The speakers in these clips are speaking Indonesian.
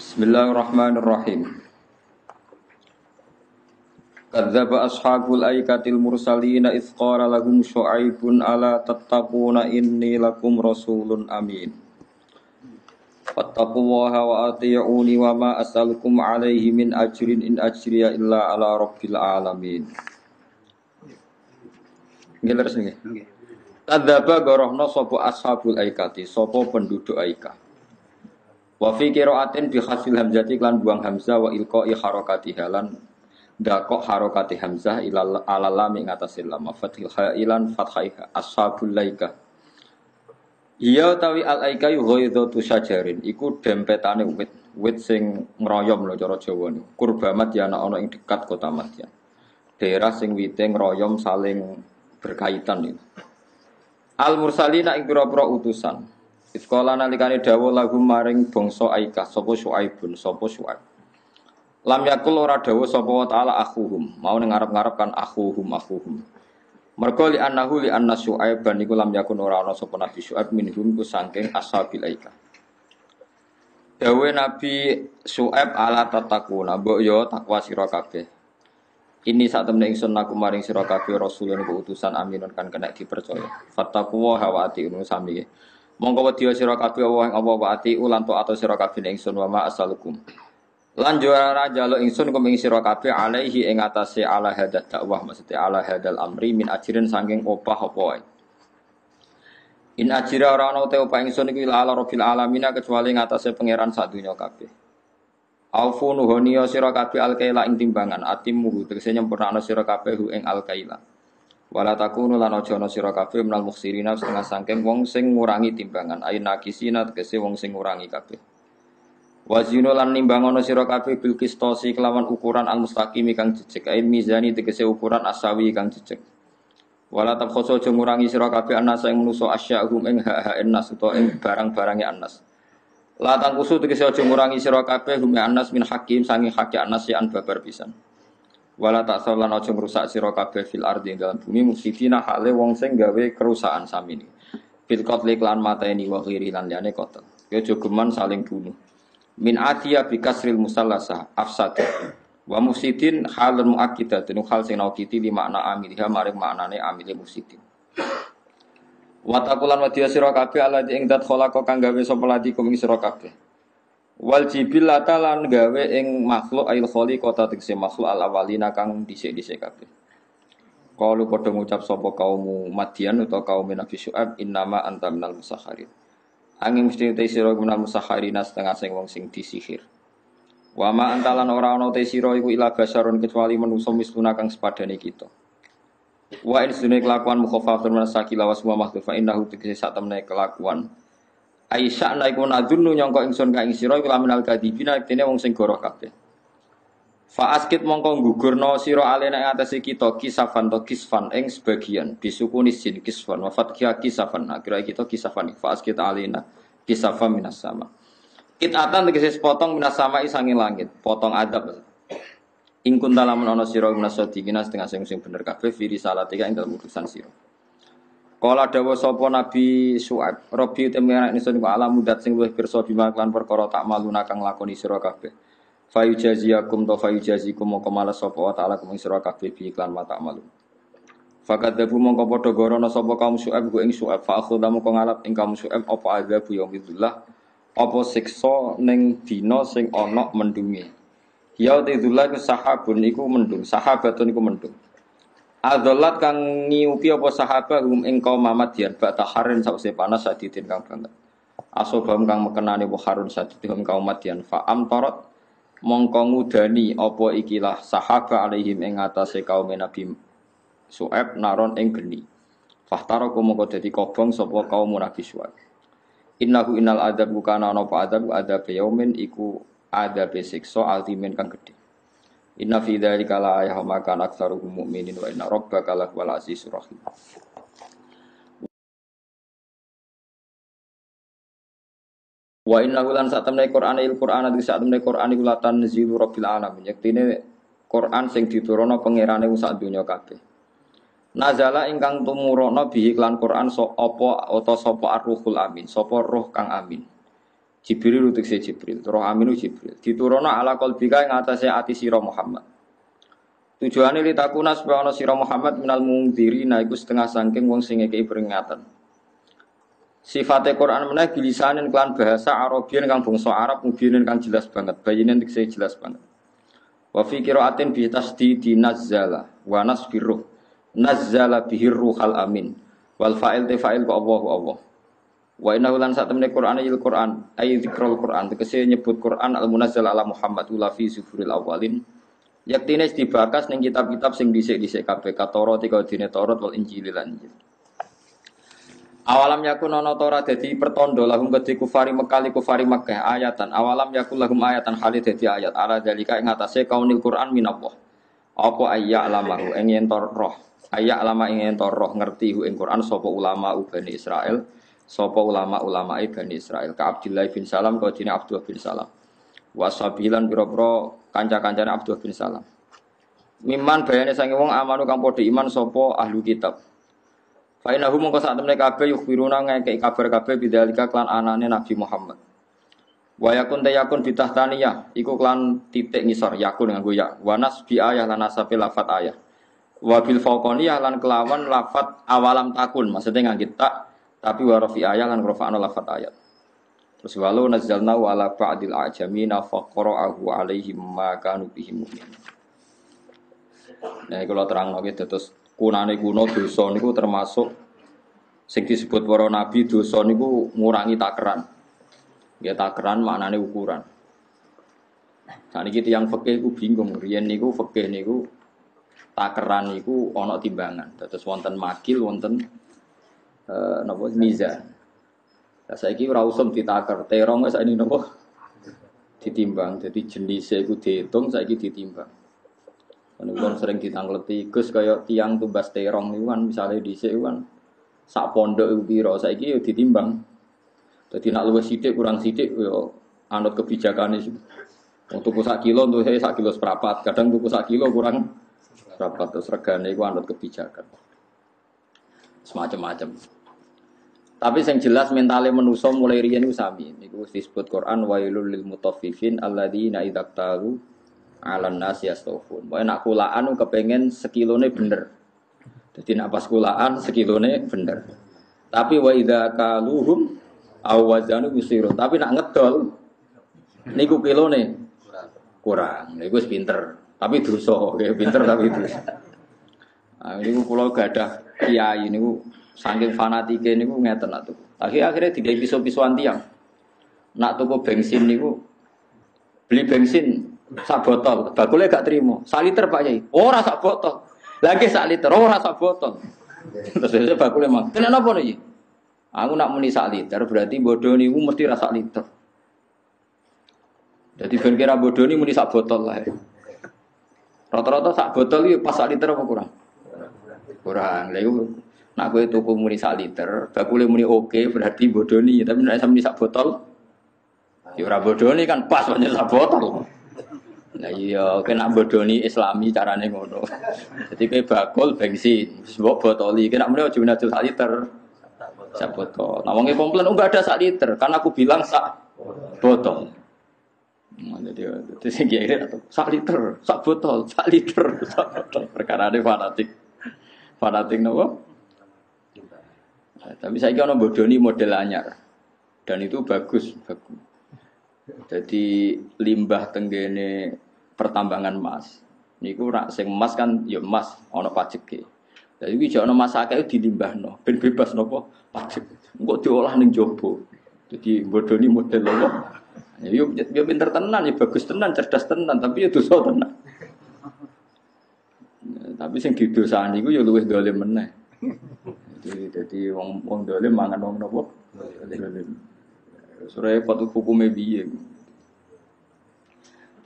Bismillahirrahmanirrahim. Kadzdzaba ashabul aikatil mursalina idz qala lahum syu'aibun ala tattaquna inni lakum rasulun amin. Fattaqullaha wa ati'uni wa ma as'alukum alaihi min ajrin in ajriya illa ala rabbil alamin. Nggih leres nggih. Kadzdzaba gorohna sapa ashabul aikati, sapa penduduk aika. Wa fi qiraatin bi khasil hamzati lan buang hamzah wa ilqa'i harakatiha lan dakok harakati hamzah ilal lam ing atase lam fathil khailan fathaiha ashabul laika. Iya tawi al aika ghaidatu syajarin iku dempetane wit sing ngroyom lho cara Jawa niku. Kurbamat ya ana ing dekat kota Madyan. Daerah sing wite ngroyom saling berkaitan niku. Al mursalina ing pira-pira utusan. Iskola nalikane dawuh lagu maring bangsa Aika sapa Syuaibun sapa Syuaib. Lam yakul ora dawuh sapa wa taala akhuhum, mau ning ngarep-ngarep kan akhuhum. Mergo li anna Syuaiban niku lam yakun ora ana sapa Nabi Syuaib minhum ku saking ashabil Aika. Dawuh Nabi Syuaib ala tatakuna, mbok yo takwa sira kabeh. Ini saat temne ingsun aku maring sira kabeh rasulun ku utusan aminun kan kena dipercaya. Fattaqwa wa atiun sami. Mongko wedya sira kabeh apa ati ulan to atau sira kabeh ingsun wa ma asalukum. Lan juara njaluk ingsun kum ing sira kabeh alaihi ing atase ala hadat dakwah maksudte ala hadal amri min ajirin saking opah apa wae. In ajira ora ana te opah ingsun iku ila ala rabbil alamin kecuali ing atase pangeran sak donya kabeh. Aufu nuhoniya sira kabeh alkaila ing timbangan atimmu tegese nyempurnakno sira kabeh ing alkaila. Wala takunu lan aja ana sira kabeh menal mukhsirina setengah sangking wong sing ngurangi timbangan ayin nakisina tegese wong sing ngurangi kabeh. Wazinu lan nimbang ana sira kabeh bil qistosi kelawan ukuran al mustaqim kang jejeg ayin mizani tegese ukuran asawi kang jejeg. Wala tabkhoso aja ngurangi sira kabeh anasa ing manusa asya'hum ing hak nas utawa ing barang-barange anas. La tangkusu tegese aja ngurangi sira kabeh hum anas min hakim sangi hak anas ya an babar pisan. Wala tak saulan aja ngrusak sira kabeh fil ardi dalam bumi mufsidina hale wong sing gawe kerusakan samini. Bil qatli lan mateni wa ghiri lan liyane qatl. Ya aja geman saling bunuh. Min atiya bi kasril musallasa afsad. Wa mufsidin halun muakkidatun hal sing naukiti di makna amilha maring maknane amile mufsidin. Wa taqulan wadiya sira kabeh ala ing dat khalaqa kang gawe sapa ladikum ing sira kabeh. Wal jibillata lan gawe ing makhluk ail khaliqata tegese makhluk al awalina kang dhisik-dhisik kabeh. Qalu padha ngucap sapa kaum Madyan utawa kaum Nabi Syuaib innama anta minal musakharin. Angin mesti te sira minal musakharin setengah sing wong sing disihir. Wa ma antalan ora ana te sira iku ila basarun kecuali manusa misluna kang sepadane kita. Wa in sunne kelakuan mukhafafatun manasakila wa semua makhluk fa innahu tegese sak temne kelakuan Aisyah naiku nadunu nyangka ingsun ka ing sira iku laminal kadibina dene wong sing goroh kabeh. Fa askit mongko gugurna sira alena ing atase kita kisafan to kisfan ing sebagian disukuni sin kisfan wa fathia kisafan akhire kita kisafan fa askit alena kisafan minas sama. Kitatan tegese potong minas sama isangin langit, potong adab. Ing kuntalamun ana sira minas sadiqina setengah sing bener kabeh fi risalatika ing dalem utusan sira. Kala dawuh sapa Nabi Syuaib, Rabbi temen ingsun ku alam mudat sing luwih pirsa bima lan perkara tak maluna kang lakoni sira kabeh. Fayujaziyakum to fayujazikum mongko malas sapa wa ta'ala kuming sira kabeh bi iklan mata malu. Fakadzabu mongko padha gorono sapa kaum Syuaib ku ing Syuaib fa akhudha mongko ngalap ing kaum Syuaib apa adzabu yaumillah apa siksa ning dina sing ana mendunge. Ya tidullah ku sahabun iku mendung, sahabatun iku mendung. Adzolat kang ngiupi apa sahabat hum ing kaum Madyan ba'da harin sause panas saditin kang banget. Asobam kang mekenane wa harun saditin kaum Madyan fa amtarat mongko ngudani apa ikilah sahabat alaihim ing atase kaum Nabi Syuaib naron ing geni. Fahtaraku mongko dadi kobong sapa kaum Nabi Syuaib. Innahu innal adzab kana ana apa adzab yaumin iku adzab siksa azimin kang gedhe. Inna fi dzalika la ayatin maka aktsaruhum mu'minin wa inna rabbaka lahuwal azizur rahim. Wa inna lan sak temne Qur'an di sak temne Qur'an iku latan zilu rabbil alamin. Yektine Qur'an sing diturunno pangerane sak donya kabeh. Nazala ingkang tumuruna bihi lan Qur'an sapa ar-ruhul amin, sapa roh kang amin. Jibril utekse Jibril, roh aminu Jibril. Diturunno ala qalbika ing atase ati sira Muhammad. Tujuane litakuna supaya ana sira Muhammad minal mungdzirina iku setengah saking wong sing ngekeki peringatan. Sifate Quran meneh bilisanen kelan bahasa Arabian kang bangsa Arab mubinin kang jelas banget, bayinen tekse jelas banget. Wa fi qiraatin bi tasdidi nazzala wa nasbiru. Nazzala bihi ruhal amin. Wal fa'il te fa'il ku Allah. Wa innahu lan satamne Qur'an il Qur'an ay zikrul Qur'an tegese nyebut Qur'an al munazzal ala Muhammad ula fi sufuril awalin yaktine dibakas ning kitab-kitab sing dhisik-dhisik kabeh Taurat iki dene Taurat wal Injil lan Injil. Awalam yakun ana Taurat dadi pertanda lahum kedhi kufari Makkah ayatan awalam yakul lahum ayatan hale dadi ayat ala dalika ing atase kaunil Qur'an minallah. Apa ayya alamahu ing yen roh ayya alama ing yen roh ngerti hu ing Qur'an sapa ulama Bani Israil. Sapa ulama-ulama Bani Israil ka Abdullah bin Salam ka dene Abdullah bin Salam. Wasabilan pira-pira kanca-kancane Abdullah bin Salam. Miman bayane sange wong amanu kang padha iman sapa ahlu kitab. Fa innahu mongko sak temne kabeh yukhbiruna ngekeki kabar kabeh bidzalika klan anane Nabi Muhammad. Wa yakun tayakun bitahtaniyah iku klan titik ngisor yakun nganggo ya. Wa nasbi ayah lan nasabe lafat ayah. Wa bil faqaniyah lan kelawan lafat awalam takun maksudnya nganggo tak tapi warafi ayat lan rafa'na lafat ayat. Terus walau nazzalna wa ala ba'dil a'jamina faqra'ahu 'alaihim ma kanu bihi mu'min. Nah, kalau terangno iki terus kunane kuno dosa niku termasuk sing disebut para nabi dosa niku ngurangi takeran. Ya takeran maknane ukuran. Saniki tiyang fikih iku bingung, riyen niku fikih niku takeran niku ana timbangan. Terus wonten makil wonten napa mizan. Lah saiki ora usum ditaker, terong wis ini napa ditimbang. Jadi jenise iku diitung saiki ditimbang. Kan sering ditangleti Gus kaya tiang tumbas terong niku kan misale dhisik kan sak pondok iku pira saiki yo ditimbang. Dadi nek luwih sithik kurang sithik yo anut kebijakane sih. Wong tuku sak kilo untuk saya sak kilo seprapat, kadang tuku sak kilo kurang seprapat terus regane iku anut kebijakan. Semacam-macam. Tapi yang jelas mentale manusa mulai riyen iku sami. Niku disebut Quran wailul lil mutaffifin alladzina idza talu 'alan nasi yastawfun. Pokoke nak kulaan kepengen sekilone bener. Dadi nak pas kulaan sekilone bener. Tapi wa idza kaluhum aw wazanu yusiru. Tapi nak ngedol niku kilone kurang. Niku wis pinter. Tapi dosa, pinter tapi dosa. Nah, niku kula gadah kiai niku saking fanatike niku ngeten nak tuku. Akhirnya tidak piso-pisoan tiang. Nak tuku bensin niku beli bensin sak botol, bakule gak terima. Sak liter Pak Yai. Ora sak botol. Lagi sak liter ora sak botol. Terus bakule mang. Kenapa niki? Aku nak muni sak liter berarti bodoh niku mesti ra sak liter. Jadi ben kira bodoh ni muni sak botol lah. Rata-rata sak botol iki pas sak liter apa kurang? Kurang. Lha iku nak kowe tuku muni sak liter, bakule muni oke berarti bodoni, tapi nek sampe sak botol ya ora bodoni kan pas pancen sak botol. Nah iya, kena bodoni Islami carane ngono. Jadi kowe bakul bensin, mbok botoli, kena muni aja menajul sak liter. Sak botol. Nah wong e komplain enggak ada sak liter, kan aku bilang sak botol. Jadi sing kira sak liter, sak botol, sak liter, sak botol. Perkarane fanatik. Fanatik nopo? Tapi saya kira orang bodoni model anyar dan itu bagus. Jadi limbah tenggene pertambangan emas. Niku rak sing emas kan ya emas ana pajeke. Jadi iki jek ana emas akeh dilimbahno ben bebas napa pajek. Engko diolah ning jaba. Jadi bodoni model apa? Ya yo pinter tenan ya bagus tenan cerdas tenan tapi ya dosa tenan. Tapi sing didosani iku ya luwih dolim meneh. Jadi wong dolim mangan wong napa? Dolim. Sore foto hukume piye.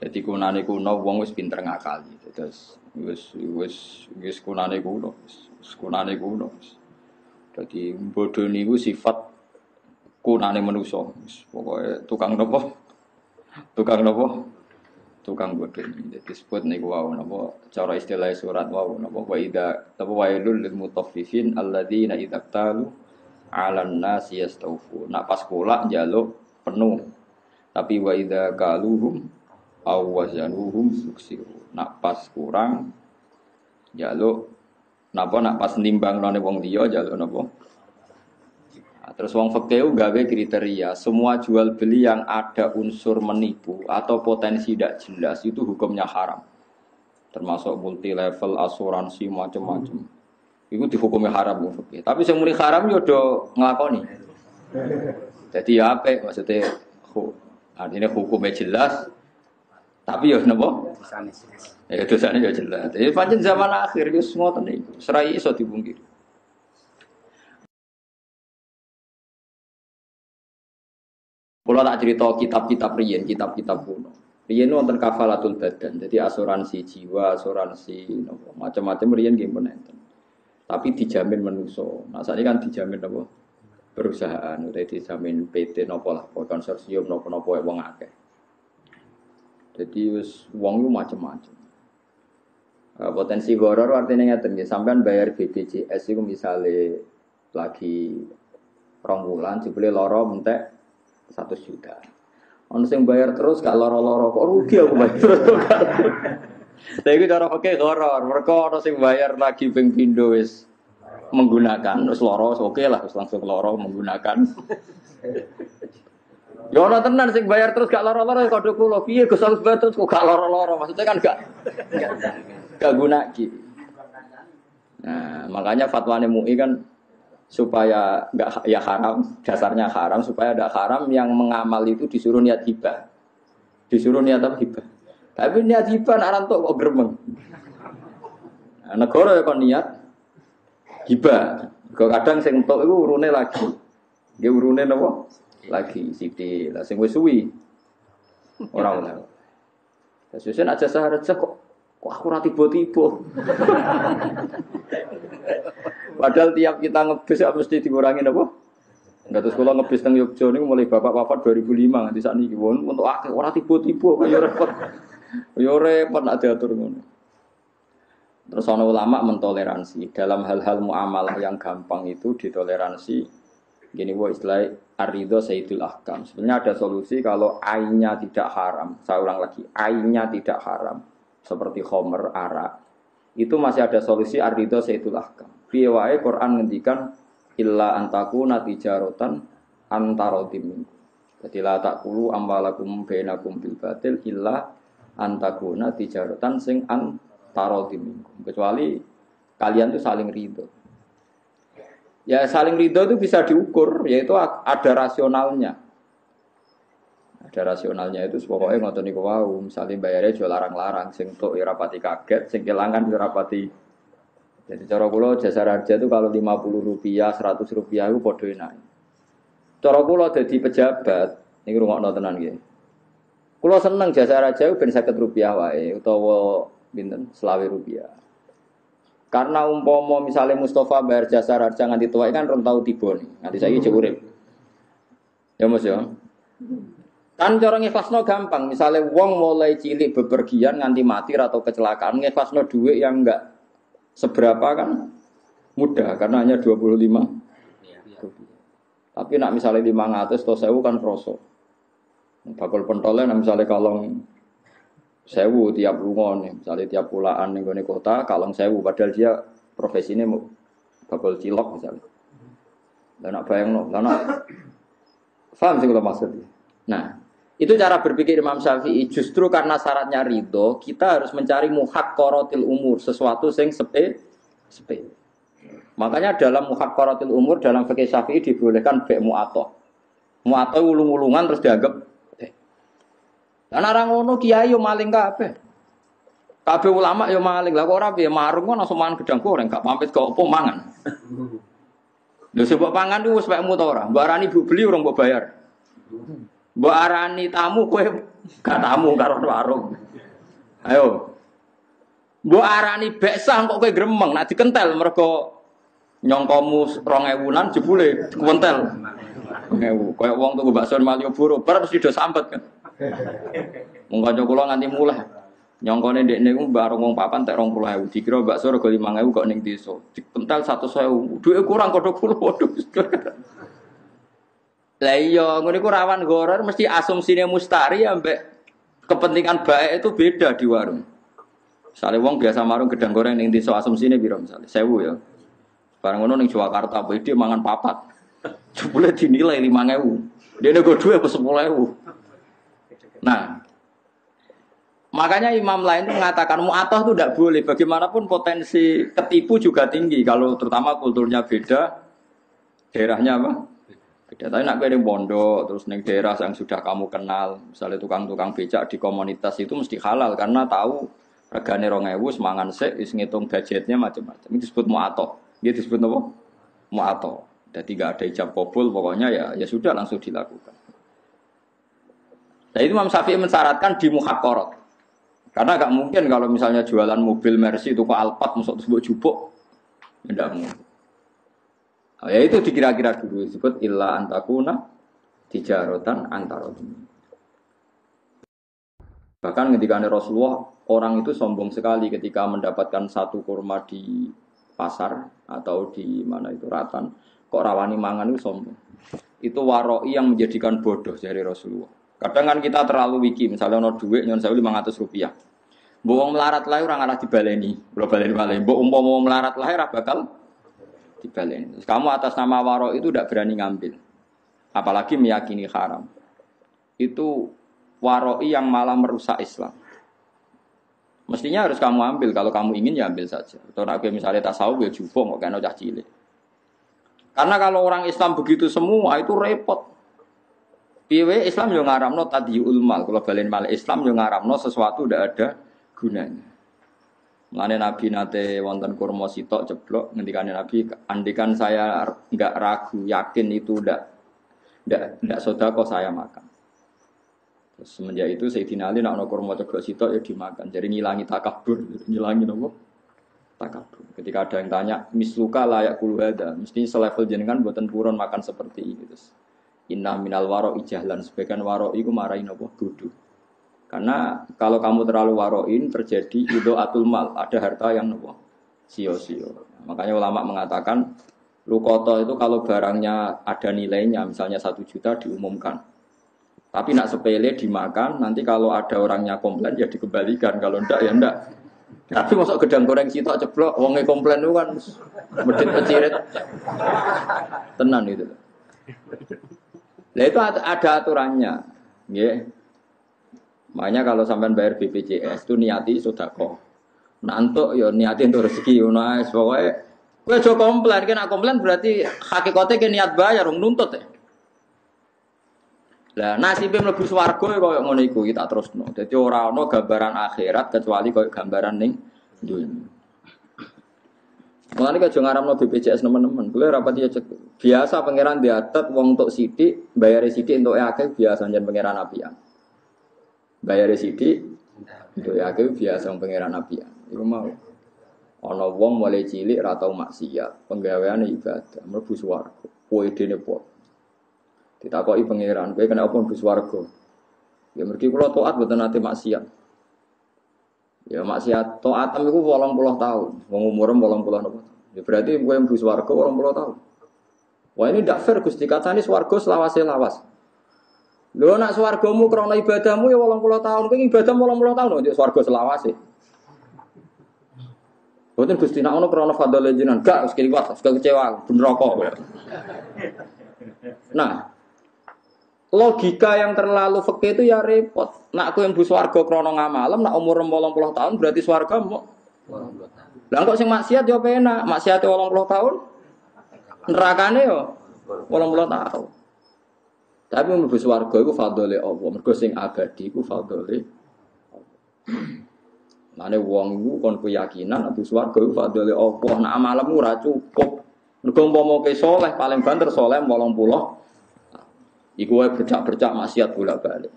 Jadi kunane kuno wong wis pinter ngakali. Terus wis kunane kuno. Kunane kuno. Jadi bodoh niku sifat kunane manusa. Pokoke tukang napa? Tukang napa? Tukang bodoh. Jadi disebut niku wau napa cara istilah surat wau napa wa idza tawailul lil mutaffifin alladzina idza talu 'alan nasi yastawfu. Nak pas kolak njaluk penuh Tapi wa idza kaluhum aw wazanuhum yuksiru. Nak pas kurang jaluk napa nak pas nimbang none wong liya jaluk napa. Nah, terus wong fikih gawe kriteria semua jual beli yang ada unsur menipu atau potensi tidak jelas itu hukumnya haram. Termasuk multi level asuransi macam-macam. Itu dihukumi haram wong fikih. Tapi sing muni haram yo do nglakoni. Jadi ya apa maksudnya artinya hukumnya jelas tapi ya napa? Ya dosane ya jelas. Jadi pancen zaman akhir wis ngoten iki. Serai iso dipungkiri. Kalau tak cerita kitab-kitab riyen, kitab-kitab kuno. Riyen wonten kafalatul badan. Jadi asuransi jiwa, asuransi napa macam-macam riyen nggih enten. Tapi dijamin manusa. Nah, saiki kan dijamin apa? Perusahaan, udah dijamin PT napa lah, konsorsium napa-napa wong akeh. Jadi wis wong ku macam-macam. Potensi horor artinya ngeten nggih, sampean bayar BPJS iku misale lagi 2 bulan jebule lara mentek 1 juta. Ono sing bayar terus gak lara-lara kok rugi aku bayar terus. Tapi cara pakai horor, mereka orang sing bayar lagi ping pindho wis menggunakan, wis loro, oke lah, wis langsung loro menggunakan. Ya ora tenan sing bayar terus gak loro-loro kode kula, piye Gus Agus bayar terus kok gak loro-loro, maksudnya kan gak guna iki. Nah, makanya fatwane MUI kan supaya enggak ya haram, dasarnya haram supaya ada haram yang mengamal itu disuruh niat hibah. Disuruh niat apa hibah. Tapi niat hibah nak rantuk kok gremeng. Nah, negara ya kon niat hibah. Kok kadang sing entuk iku urune lagi. Nggih urune napa? Lagi sithik. Lah sing wis suwi ora oleh. Sesuk aja sahaja kok aku ora tiba-tiba. Padahal tiap kita ngebis ya mesti dikurangi napa? Enggak terus kula ngebis teng Yogyakarta niku mulai bapak wafat 2005 nganti sakniki won untuk akeh ora tiba-tiba kaya repot. Yo repot nak diatur ngono. Terus ana ulama mentoleransi dalam hal-hal muamalah yang gampang itu ditoleransi. Gini wa istilah ar-ridho sayyidul ahkam. Sebenarnya ada solusi kalau ainnya tidak haram. Saya ulang lagi, ainnya tidak haram seperti khamr, arak. Itu masih ada solusi ar-ridho sayyidul ahkam. Piye wae Quran ngendikan illa antakuna tijaratan antarodim. Jadi la taqulu amwalakum bainakum bil batil illa antakuna tijaratan sing antarodim. Kecuali kalian tuh saling ridho. Ya saling ridho itu bisa diukur, yaitu ada rasionalnya. Ada rasionalnya itu pokoknya ngoten niku wau, misale bayarnya jual larang-larang sing tok ora pati kaget, sing kelangan ora pati. Jadi cara kula jasa raja itu kalau Rp50, Rp100 itu padha enak. Cara kula dadi pejabat, niku rungokno tenan nggih. Kula seneng jasa raja ben Rp50 wae utawa pinten Rp20. Karena umpama misalnya Mustafa bayar jasa raja nganti tuwa kan ron tau tiba nih, nganti saiki cek urip. Ya Mas ya. Kan cara ngikhlasno gampang, misalnya wong mulai cilik bepergian nganti mati atau kecelakaan ngikhlasno duit yang enggak seberapa kan mudah karena hanya 25. Tapi nak misalnya 500 atau 1000 kan kroso. Bakul pentolnya misalnya kalong 1000 tiap lunga nih, misalnya tiap pulaan ning gone kota kalong 1000 padahal dia profesinya bakul cilok misalnya. Lah nak bayangno, lah nak paham sih kalau maksudnya. Nah, itu cara berpikir Imam Syafi'i. Justru karena syaratnya ridho, kita harus mencari muhaqqaratil umur, sesuatu yang sepe. Makanya dalam muhaqqaratil umur dalam fikih Syafi'i dibolehkan be' mu'athah. Mu'athah ulung-ulungan terus dianggap be'. Lan ora ngono kiai yo maling kabeh. Kabeh ulama yo maling. Lah kok ora piye marung kok langsung mangan gedang goreng, gak pamit kok opo mangan. Lho sebab pangan ku wis pekmu ta ora? Mbok arani bu beli urung mbok bayar. Mbok arani tamu kowe gak tamu karo warung. Ayo. Mbok arani beksah kok kowe gremeng, nak dikentel mergo nyongkomu 2000-an jebule kuwentel. 2000. Kayak wong tuku bakso Malioboro, bar mesti do sambet kan. Mung kanca kula nganti muleh. Nyongkone ndekne ku bareng wong papan tek 20.000. Dikira bakso rego 5.000 kok ning desa. Dikentel 100.000. Duwe kurang kodho kula waduh. Lah iya, ngono iku rawan horor mesti asumsine mustari ambek kepentingan baik itu beda di warung. Misalnya wong biasa marung gedang goreng ning desa asumsine piro misalnya 1000 ya. Barang ngono ning Jakarta PD mangan papat. Jebule dinilai 5.000. Dia nego duwe apa 10.000. Nah, makanya imam lain itu mengatakan mu'atoh itu tidak boleh. Bagaimanapun potensi ketipu juga tinggi. Kalau terutama kulturnya beda, daerahnya apa? Beda. Tapi nak kirim pondok, terus neng daerah yang sudah kamu kenal, misalnya tukang-tukang becak di komunitas itu mesti halal karena tahu regane 2.000 semangan sik, wis ngitung budgetnya macam-macam. Ini disebut mu'atoh. Dia disebut apa? Mu'atoh. Jadi tidak ada ijab kabul, pokoknya ya sudah langsung dilakukan. Nah itu Imam Syafi'i mensyaratkan di muhakkorot. Karena agak mungkin kalau misalnya jualan mobil Mercy itu kok Alphard masuk tersebut jupuk, tidak mungkin. Nah, ya itu dikira-kira dulu disebut illa antakuna tijarotan antarotin. Bahkan ketika Rasulullah orang itu sombong sekali ketika mendapatkan satu kurma di pasar atau di mana itu ratan, kok rawani mangan itu sombong. Itu waroi yang menjadikan bodoh dari Rasulullah. Kadang kan kita terlalu wiki, misalnya ono duit nyon 1.500 rupiah. Mbok wong melarat lahir ora ngarah dibaleni. Kula baleni malih. Mbok umpama melarat lahir ora bakal dibaleni. Kamu atas nama waro itu tidak berani ngambil. Apalagi meyakini haram. Itu waroi yang malah merusak Islam. Mestinya harus kamu ambil. Kalau kamu ingin ya ambil saja. Atau nek misalnya tasawuf ya jupuk kok kena cah cilik. Karena kalau orang Islam begitu semua itu repot. Piye Islam yo ngaramno tadhiul mal. Kalau balen mal Islam yo ngaramno sesuatu ndak ada gunanya. Mulane Nabi nate wonten kurma sitok ceblok ngendikane Nabi, andikan saya enggak ragu, yakin itu ndak sedekah saya makan. Terus semenjak itu Sayyidina Ali nek ana kurma ceblok sitok ya dimakan. Jadi ngilangi takabur, ngilangi napa? Takabur. Ketika ada yang tanya, misluka layak kulu hada, mesti selevel jenengan mboten purun makan seperti ini. Terus inna minal waro ijahlan, sebagian waro iku marahi napa? Bodoh. Karena kalau kamu terlalu waroin terjadi idhoatul mal, ada harta yang nopo sio-sio. Makanya ulama mengatakan lukoto itu kalau barangnya ada nilainya, misalnya 1 juta diumumkan. Tapi nak sepele dimakan, nanti kalau ada orangnya komplain ya dikembalikan, kalau ndak ya ndak. Tapi masuk gedang goreng sitok ceblok, wonge komplain itu kan medit pecirit. Tenan itu. Nah itu ada aturannya, nggih. Makanya kalau sampean bayar BPJS itu niati sedekah. Nantuk ya niati untuk rezeki ngono ae pokoke. Kowe aja komplain, kena komplain berarti hakikate ke niat bayar wong nuntut ya. Lah nasibe mlebu swarga koyo ngono iku iki tak terusno. Dadi ora ana gambaran akhirat kecuali koyo gambaran ning dunya. Mulane aja ngaramno BPJS nemen-nemen. Kowe ora pati biasa pangeran diatet wong entuk sithik, bayare sithik entuk akeh biasa jan pangeran apian. Bayar sidik, itu ya biasa pangeran apian. Iku mau. Ana wong mulai cilik ora tau maksiat, penggaweane ibadah, mlebu swarga. Kowe dene po. Ditakoki pangeran, kowe kena apa mlebu swarga? Ya mergi kula taat mboten nate maksiat. Ya maksiat taatem iku 80 tahun. Wong umure 80 napa. Ya berarti kowe mlebu swarga 80 tahun. Wah ini ndak fair Gusti, katane swarga selawase lawas. Lho nak swargamu krana ibadahmu ya 80 tahun, kowe ibadah 80 tahun kok swarga selawase. Boten Gusti nak ono krana fadhole jenengan, gak wis kliwat, wis kecewa, ben neraka. Nah, logika yang terlalu fikih itu ya repot. Nak kowe mlebu swarga krana ngamalem, nak umur 80 tahun berarti swarga mau 80 tahun. Lah kok sing maksiat yo penak, maksiate 80 tahun. Nerakane yo 80 tahun. Tapi mlebu swarga iku fadhole Allah. Mergo sing abadi iku fadhole Allah. Mane wong iku kon keyakinan mlebu swarga iku fadhole Allah. Nek amalmu ora cukup. Mergo umpama ke saleh paling banter saleh 80. Iku wae bercak-bercak maksiat bolak-balik.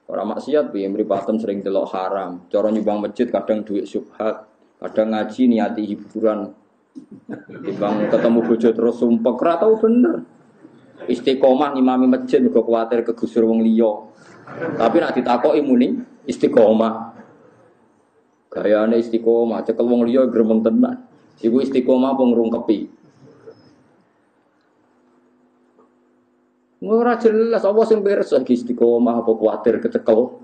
Ora maksiat piye mripatem sering delok haram. Cara nyumbang masjid kadang duit syubhat, kadang ngaji niati hiburan. Timbang ketemu bojo terus sumpek ora tau bener. Istiqomah ngimami masjid mergo kuwatir kegusur wong liya. Tapi nek ditakoki muni istiqomah. Gayane istiqomah, cekel wong liya gremeng tenan. Iku istiqomah apa ngrungkepi? Ora jelas apa sing beres iki istiqomah apa kuwatir kecekel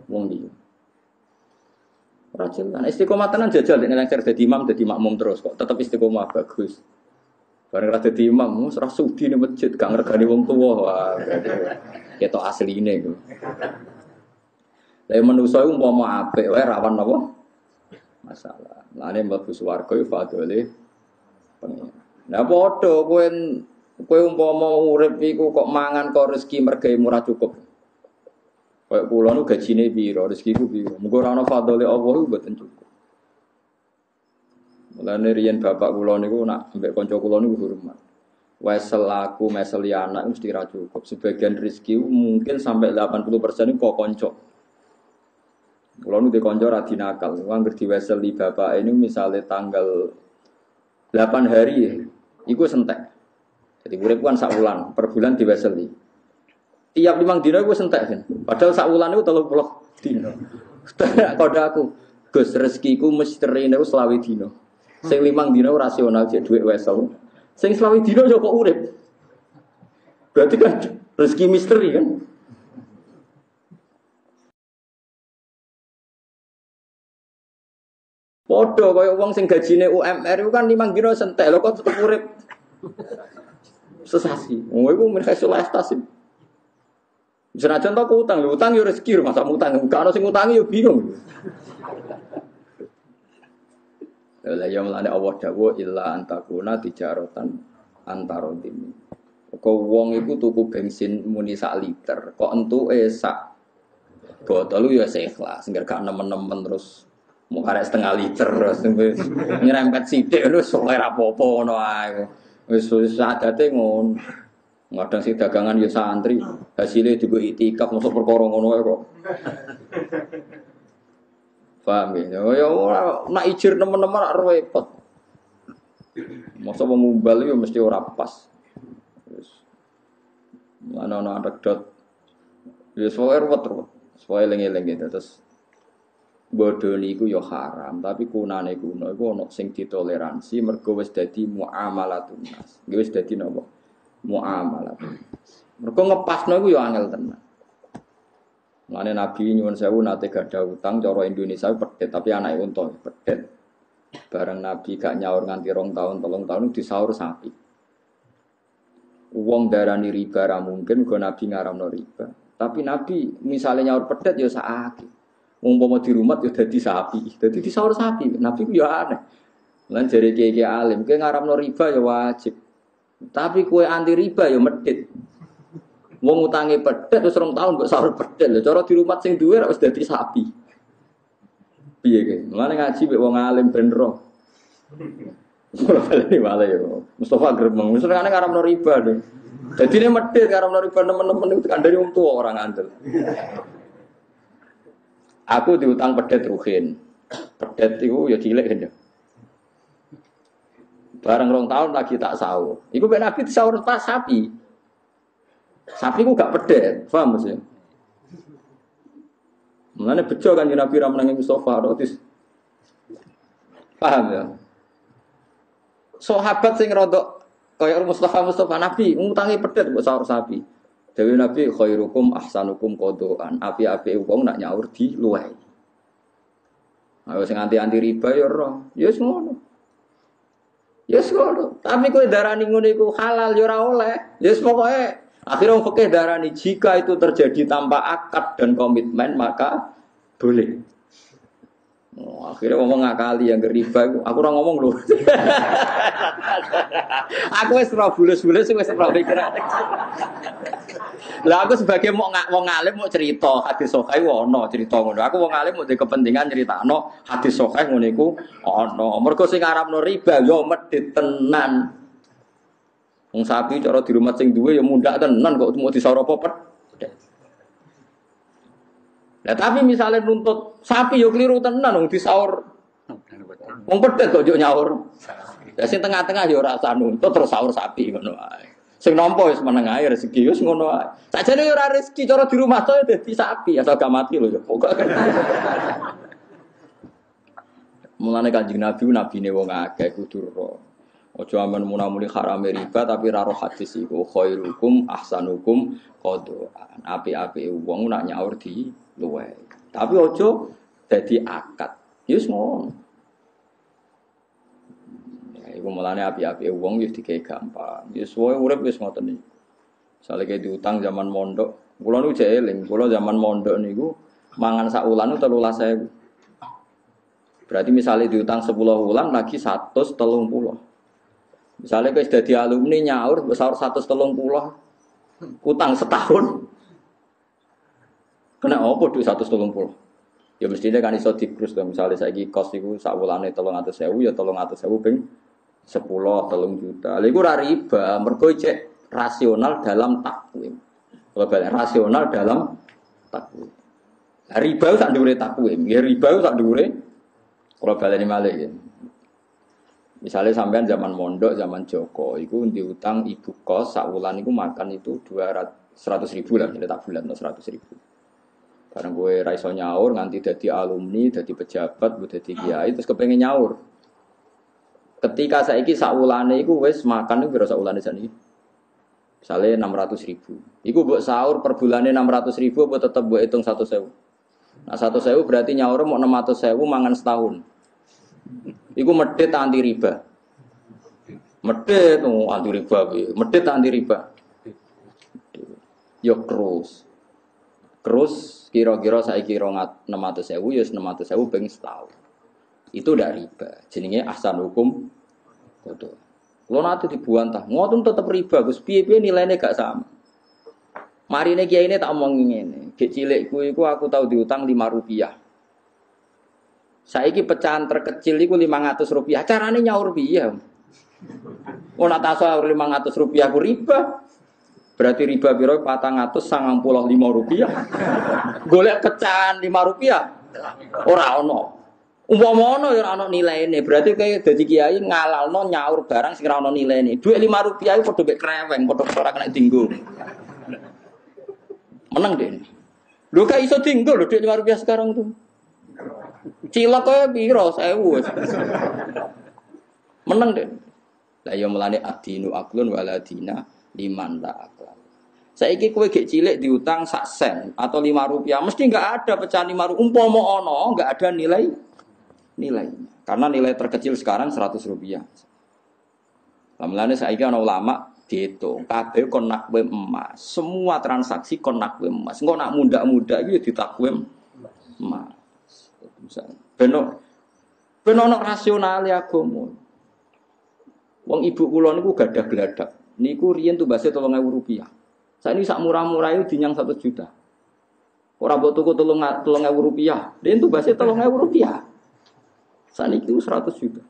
wong iki. Ora jelas. Istiqomah tenan jajal nek nang dadi imam dadi makmum terus kok tetep istiqomah bagus. Bareng ra dadi imam ora sudi ning masjid gak ngregani wong tuwa. Wah, ketok asline iku. Lah manusa iku umpama apik wae rawan napa? Masalah. Lane mlebu swarga iku fadhole pengen. Lah padha kowe umpama urip iku kok mangan kok rezeki mergawe murah cukup. Kayak kula nu gajine piro, rezekiku piro. Muga ora ana fadhole Allah iku mboten cukup. Mulane riyen bapak kula niku nak mbek kanca kula niku hormat. Wesel aku mesel anak mesti ra cukup. Sebagian rezeki mungkin sampai 80% kok kanca. Kula nu de kanca ra dinakal. Wong ngerti wesel li bapak ini misale tanggal 8 hari iku sentek. Jadi urip kan sak wulan, per bulan diweseli. Tiap 5 dina iku sentek kan. Padahal sak wulan iku 30 dina. Kode aku, Gus rezekiku misteri niku 20 dina. Sing 5 dina rasional cek dhuwit wesel. Sing 20 dina yo kok urip. Berarti kan rezeki misteri kan. Padha kaya wong sing gajine UMR iku kan 5 dina sentek lho kok tetep urip. Sesasi. Oh iku men hasil estasi. Senajan to utang, utang yo rezeki masa utang. Gak ono sing utangi yo bingung. Lah ya mulane Allah dawuh illa antakuna tijaratan antarodim. Kok wong iku tuku bensin muni sak liter, kok entuke sak botol yo ikhlas, enggak gak nemen-nemen terus mau karek setengah liter terus nyerempet sithik terus ora apa-apa ngono ae. Wis sadate ngono. Ngadang sing dagangan ya santri, hasilnya digo itikaf masuk perkara ngono ae kok. Paham ya? Ya ora nak ijir nemen-nemen rak repot. Masa wong ngumbal yo mesti ora pas. Wis. Ana anekdot. Ya soal repot. Soal eling-eling gitu terus bodoh niku yo haram, tapi kunane kuno iku ana sing ditoleransi mergo wis dadi muamalatun nas. Wis dadi napa? Muamalatun. Mergo ngepasno iku yo angel tenan. Mane Nabi nyuwun sewu nate gadah utang cara Indonesia pedet, tapi anake unta pedet. Bareng Nabi gak nyaur nganti 2 tahun, 3 tahun disaur sapi. Wong darani riba ra mungkin go Nabi ngaramno riba. Tapi Nabi misalnya nyaur pedet ya sakake. Umpama di rumah ya dadi sapi, dadi disaur sapi. Nabi ku ya aneh. Lan jare kiai-kiai alim, kowe ngaramno riba ya wajib. Tapi kowe anti riba ya medhit. Wong utange pedet wis 2 tahun kok saur pedet lho. Cara di rumah sing duwe wis dadi sapi. Piye kowe? Mulane ngaji mek wong alim ben roh. Ora wale yo. Mustafa gremeng, wis ngene ngaramno riba lho. Dadine medhit ngaramno riba nemen-nemen iku kandhane wong tuwa ora ngandel. Aku diutang pedet ruhin. Pedet itu ya cilik kan ya. Bareng 2 tahun lagi tak sahur. Iku mek Nabi disahur tas sapi. Sapi ku gak pedet, paham mesti. Mulane bejo kan Nabi ra menangi Mustafa rotis. Paham ya? Sahabat sing rodok kaya Mustafa Nabi ngutangi pedet mbok sahur sapi. Dewi Nabi khairukum ahsanukum qadaan. Api-api wong nak nyaur di luweh. Ayo sing anti-anti riba ya ora. Ya wis ngono. Ya wis ngono. Tapi kowe darani ngono iku halal ya ora oleh. Ya wis pokoke akhire wong fikih darani jika itu terjadi tanpa akad dan komitmen maka boleh. Oh, akhirnya ngomong ngakali yang riba aku ora ngomong lho. Aku wis ora bulus-bulus wis ora pikir. Lah aku sebagai wong alim mau cerita hadis sahih ono cerita ngono. Aku wong alim mau di kepentingan nyeritakno hadis sahih ngono iku ono. Mergo sing ngarepno riba yo medhit tenan. Wong sapi cara di rumah sing duwe yo mundak tenan kok mau disaur apa pet. Nah tapi misalnya nuntut sapi yo keliru tenan wong disaur. Wong pedet kok yo nyaur. Lah sing tengah-tengah yo ora usah nuntut terus saur sapi ngono ae. Sing nampa wis meneng ae rezeki wis ngono ae. Sakjane yo ora rezeki cara di rumah to dadi sapi asal gak mati lho yo. Pokoke. Mulane Kanjeng Nabi nabine wong akeh kudu ro. Ojo amen munamuni harame riba tapi raro hadis iku khairukum ahsanukum qadaan. Api-api wong nak nyaur di luwe. Tapi ojo dadi akad. Wis ngono. Ya iku mulane api-api wong wis dikei gampang. Wis wae urip wis ngoten iki. Misale ke diutang zaman mondok, kula niku jek eling, kula zaman mondok niku mangan sak wulan 13.000. Berarti misalnya diutang 10 wulan lagi 130. Misalnya kalau sudah di alumni nyaur besar 130 utang setahun. Kena apa duit 130? Ya mestinya kan iso dikrus to. Misalnya saiki kos iku sak wulane 300.000 ya 300.000 ping 10 3 juta. Lha iku ora riba, mergo cek rasional dalam takwim. Kalau rasional dalam takwim. Riba sak dhuwure takwim, ya riba sak dhuwure kalau baleni malih ya. Misalnya sampean zaman mondok, zaman Joko, itu diutang ibu kos sak wulan itu makan itu 100.000 lah, jadi tak bulan 100.000. Karena gue raiso nyaur, nganti jadi alumni, jadi pejabat, jadi kiai, terus kepengen nyaur. Ketika saiki sak wulane itu wes makan itu berapa sak wulane jane? Misalnya 600.000. Iku buat sahur per bulannya 600.000, buat tetap buat hitung 100.000. Nah 100.000 berarti nyaur mau 600.000 mangan setahun. Iku medhit anti riba. Medhit anti riba piye? Medhit anti riba. Yo Terus kira-kira saiki 600.000 ya 600.000 ping setahun. Itu ndak riba. Jenenge ahsan hukum kodo. Kulo nate dibuantah, ngoten tetep riba, Gus. Piye-piye nilainya gak sama. Marine kiai ini tak omong ngene. Gek cilikku iku aku tahu diutang 5 rupiah. Saiki pecahan terkecil iku 500 rupiah. Carane nyaur piye? Ora tak sahur 500 rupiah ku riba. Berarti riba piro 495 rupiah. Golek pecahan 5 rupiah. Ora ono. Umpama ono ya ono nilaine. Berarti kayak dadi kiai ngalalno nyaur barang sing ora ono nilaine. Dhuwit 5 rupiah iku padha mek kreweng, padha ora kena dinggo. Menang deh. Lho gak iso dinggo lho dhuwit 5 rupiah sekarang tuh. Cilok kaya piro 1000. Menang deh. Lah ya melane adinu aklun wala dina liman la akal. Saiki kowe gek cilik diutang sak sen atau 5 rupiah, mesti enggak ada pecahan 5 rupiah. Umpama ono, enggak ada nilainya. Karena nilai terkecil sekarang 100 rupiah. Mulane saiki ana ulama dihitung, kabeh kon nakwim emas. Semua transaksi kon nakwim emas. Engko nak muda-muda iki ditakwim emas. Ben ono rasionale agama. Wong ibu kula niku gadah gladak. Niku riyen tumbase 3.000 rupiah. Saiki sak murah-murah itu dinyang 1 juta. Ora mbok tuku 3.000 rupiah. Riyen tumbase 3.000 rupiah. Saniki 100 juta.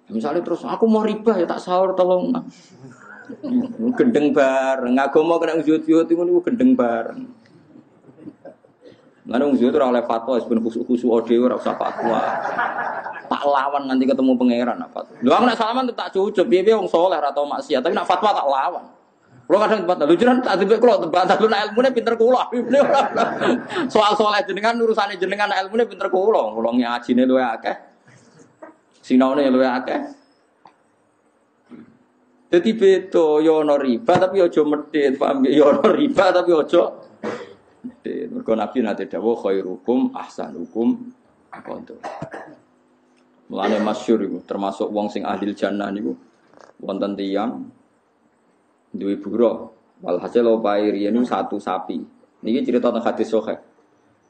Misalnya terus aku mau riba ya tak sahur tolong. Gendeng bareng. Agama kena ujut-ujut niku gendeng bareng. Lan wong ujut ora oleh fatwa wis ben khusuk-khusuk dhewe ora usah fatwa. Tak lawan nanti ketemu pangeran apa. Lho aku nek salaman tak cucup piye-piye wong saleh ora tau maksiat, tapi nek fatwa tak lawan. Kulo kadang tempat lho jenengan tak tipe kulo tempat lho nek ilmune pinter kulo. Soal saleh jenengan urusane jenengan nek ilmune pinter kulo. Kulo ngajine luwe akeh. Sinaune luwe akeh. Dadi beto yo ono riba tapi aja medhit, paham ya? Yo ono riba tapi aja medhit. Mergo Nabi nate dawuh khairukum ahsanukum qantu. Mulane masyhur iku termasuk wong sing ahli jannah niku wonten tiyang duwe buruh. Walhasil opahe riyen niku 1 sapi. Niki cerita teng hadis sahih.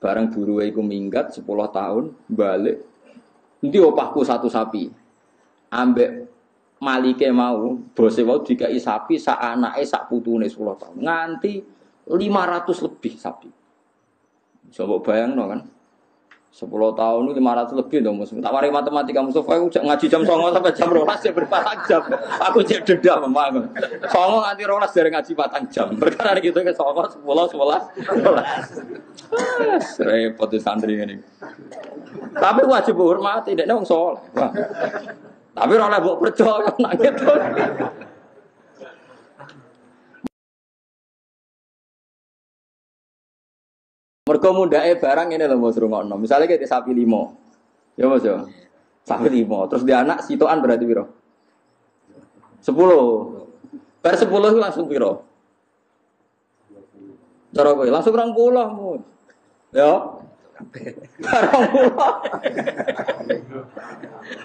Bareng buruhe iku minggat 10 tahun balik. Endi opahku 1 sapi. Ambek malike mau, bose mau dikai sapi sak anake sak putune 10 tahun. Nganti 500 lebih sapi. Coba bayangno kan. 10 tahun itu 500 lebih dong Mustafa. Tak mari matematika Mustafa aku ngaji jam 09.00 sampai jam 12 ya berpatang jam. Aku cek denda memang. 09.00 nganti 12 dari ngaji patang jam. Perkara gitu ke 09.00 11. Repot santri ini. Tapi wajib hormati dekne wong saleh. Tapi ora oleh mbok percaya nak gitu. Mergo mundake barang ngene lho Mas rungokno. Misale kete sapi 5. Ya Mas yo. Sapi 5. Terus dia anak sitoan berarti piro? 10. Bar 10 itu langsung piro? Cara kowe langsung 20 mu. Ya. 20.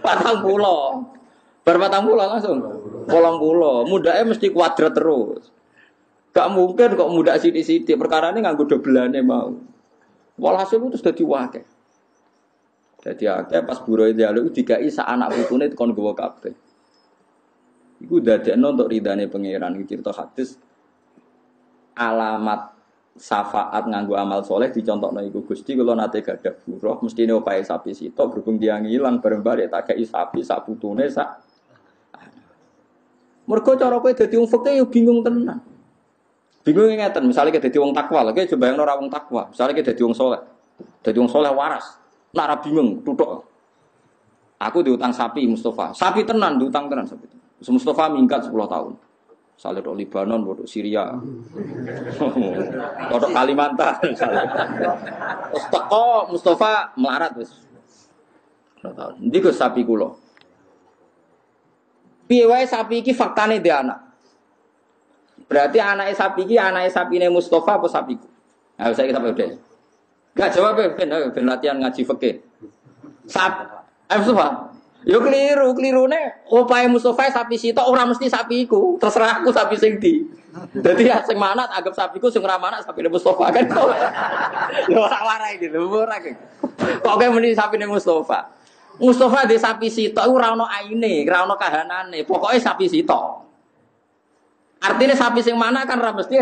40. Bar 40 langsung 80. Mudake mesti kuadrat terus. Gak mungkin kok mudak sithik-sithik, perkarane nganggo dobelane mau. Walhasil itu sudah diwakil. Jadi akeh pas buruh dialog dikai sak anak putune kon gowo kabeh. Iku dadekno untuk ridane pangeran iki cerita hadis alamat syafaat nganggo amal soleh dicontokno iku Gusti kula nate gadah buruh mestine opahe sapi sitok berhubung dia ngilang bareng balik tak kei sapi sak putune sak. Mergo cara kowe dadi wong fikih yo bingung tenan. Bingung ngeten, misale kowe dadi wong takwa, kowe coba bayangno ora wong takwa, misale kowe dadi wong saleh. Dadi wong saleh waras. Nek ora bingung, tutuk. Aku diutang sapi Mustafa. Sapi tenan diutang tenan sapi. Mustafa minggat 10 tahun. Misale tok Libanon, tok Syria. Tok Kalimantan. Terus teko Mustafa melarat wis. 10 tahun. Ndi go sapi kula. Piye wae sapi iki faktane dhe anak. Berarti anake sapi iki anake sapine Mustafa apa sapiku? Nah, saya kita udah. Enggak jawab ben latihan ngaji fikih. Mustafa. Yo klirune opahe Mustafa sapi sitok ora mesti sapiku. Terserah aku sapi sing ndi. Dadi sing manat anggap sapiku sing ora manat sapine Mustafa kan. Lho ora warai iki lho ora iki. Kok muni sapine Mustafa. Mustafa di sapi sitok ora ono aine, ora ono kahanane. Pokoke sapi sitok. Artinya sapi sing mana kan ora mesti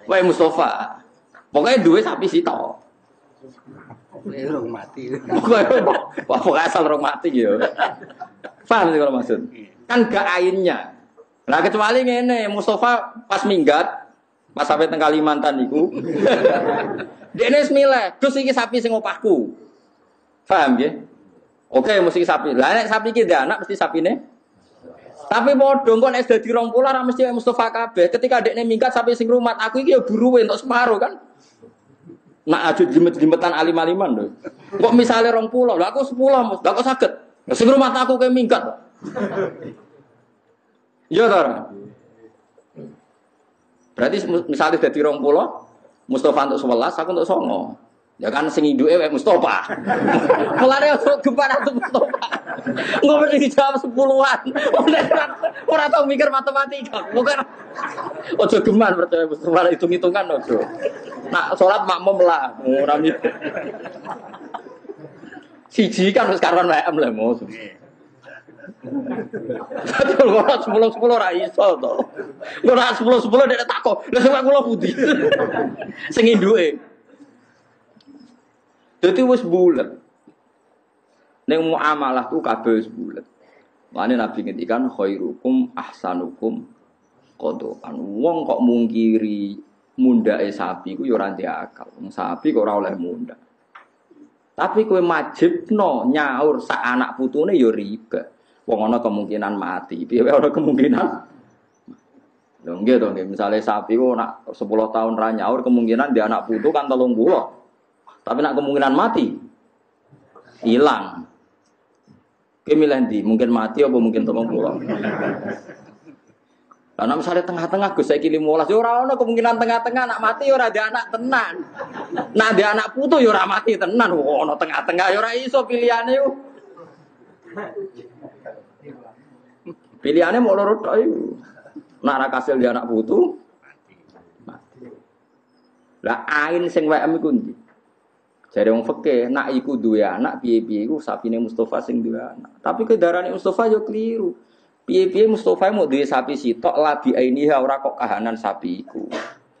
wae Mustafa. Pokoknya duwe sapi sitok. Rong mati. Pokoknya asal rong mati ya. Paham sih kalau maksud? Kan gak ainnya. Nah kecuali ngene, Mustafa pas minggat, pas sampai teng Kalimantan niku. Dene milih, Gus iki sapi sing opahku. Paham nggih? Oke, mesti sapi. Lah nek sapi iki ndek anak mesti sapine. Tapi padha kok nek dadi 20 ora mesti Mustafa kabeh. Ketika dekne minggat sampai sing rumat, aku iki ya buruwe entuk separo kan. Nak aju jimet-jimetan alim-aliman lho. Kok misale 20, lho aku 10, Mas. Lah kok saged? Sing rumat aku ke minggat. Iya ta? Berarti misale dadi 20, Mustafa untuk 11, aku untuk 9. Ya kan sing induke wae Mustafa. Mulane gempa atau Mustafa. Engko mesti dijawab 10-an. Ora tau mikir matematika. Bukan ojo geman percaya Mustafa hitung-hitungan ojo. Nak salat makmum lah, ora mikir. Siji kan wis karuan wae lah mos. Betul kok 10-10 ora iso to. Ora 10-10 nek takok. Lah sing kula pundi. Sing induke. Dadi wis bulet. Ning muamalah ku kabeh wis bulet. Mane Nabi ngendikan khairukum ahsanukum qadaan. Wong kok mungkiri mundake sapi ku ya ora ndek akal. Wong sapi kok ora oleh mundak. Tapi kowe majibno nyaur sak anak putune ya riba. Wong ana kemungkinan mati. Piye ana kemungkinan? Lho nggih to nggih, misale sapi ku nak 10 tahun ra nyaur kemungkinan dia anak putu kan 30. Tapi nak kemungkinan mati hilang. Kemilih ndi? Mungkin mati apa mungkin 30. Lah nek misale tengah-tengah Gus saiki 15 ya ora ono kemungkinan tengah-tengah nak mati ya ora ada anak tenan. Nah ada anak putu ya ora mati tenan. Ono tengah-tengah ya ora iso pilihane yo. Pilihane mau loro tok iku. Nak ra kasil dia anak putu mati. Lah ain sing WM iku ndi? Jare wong fikih nak iku duwe anak piye-piye iku sapine Mustafa sing duwe anak. Tapi kedarane Mustafa yo keliru. Piye-piye Mustafa mau duwe sapi sitok labi ainiha ora kok kahanan sapi iku.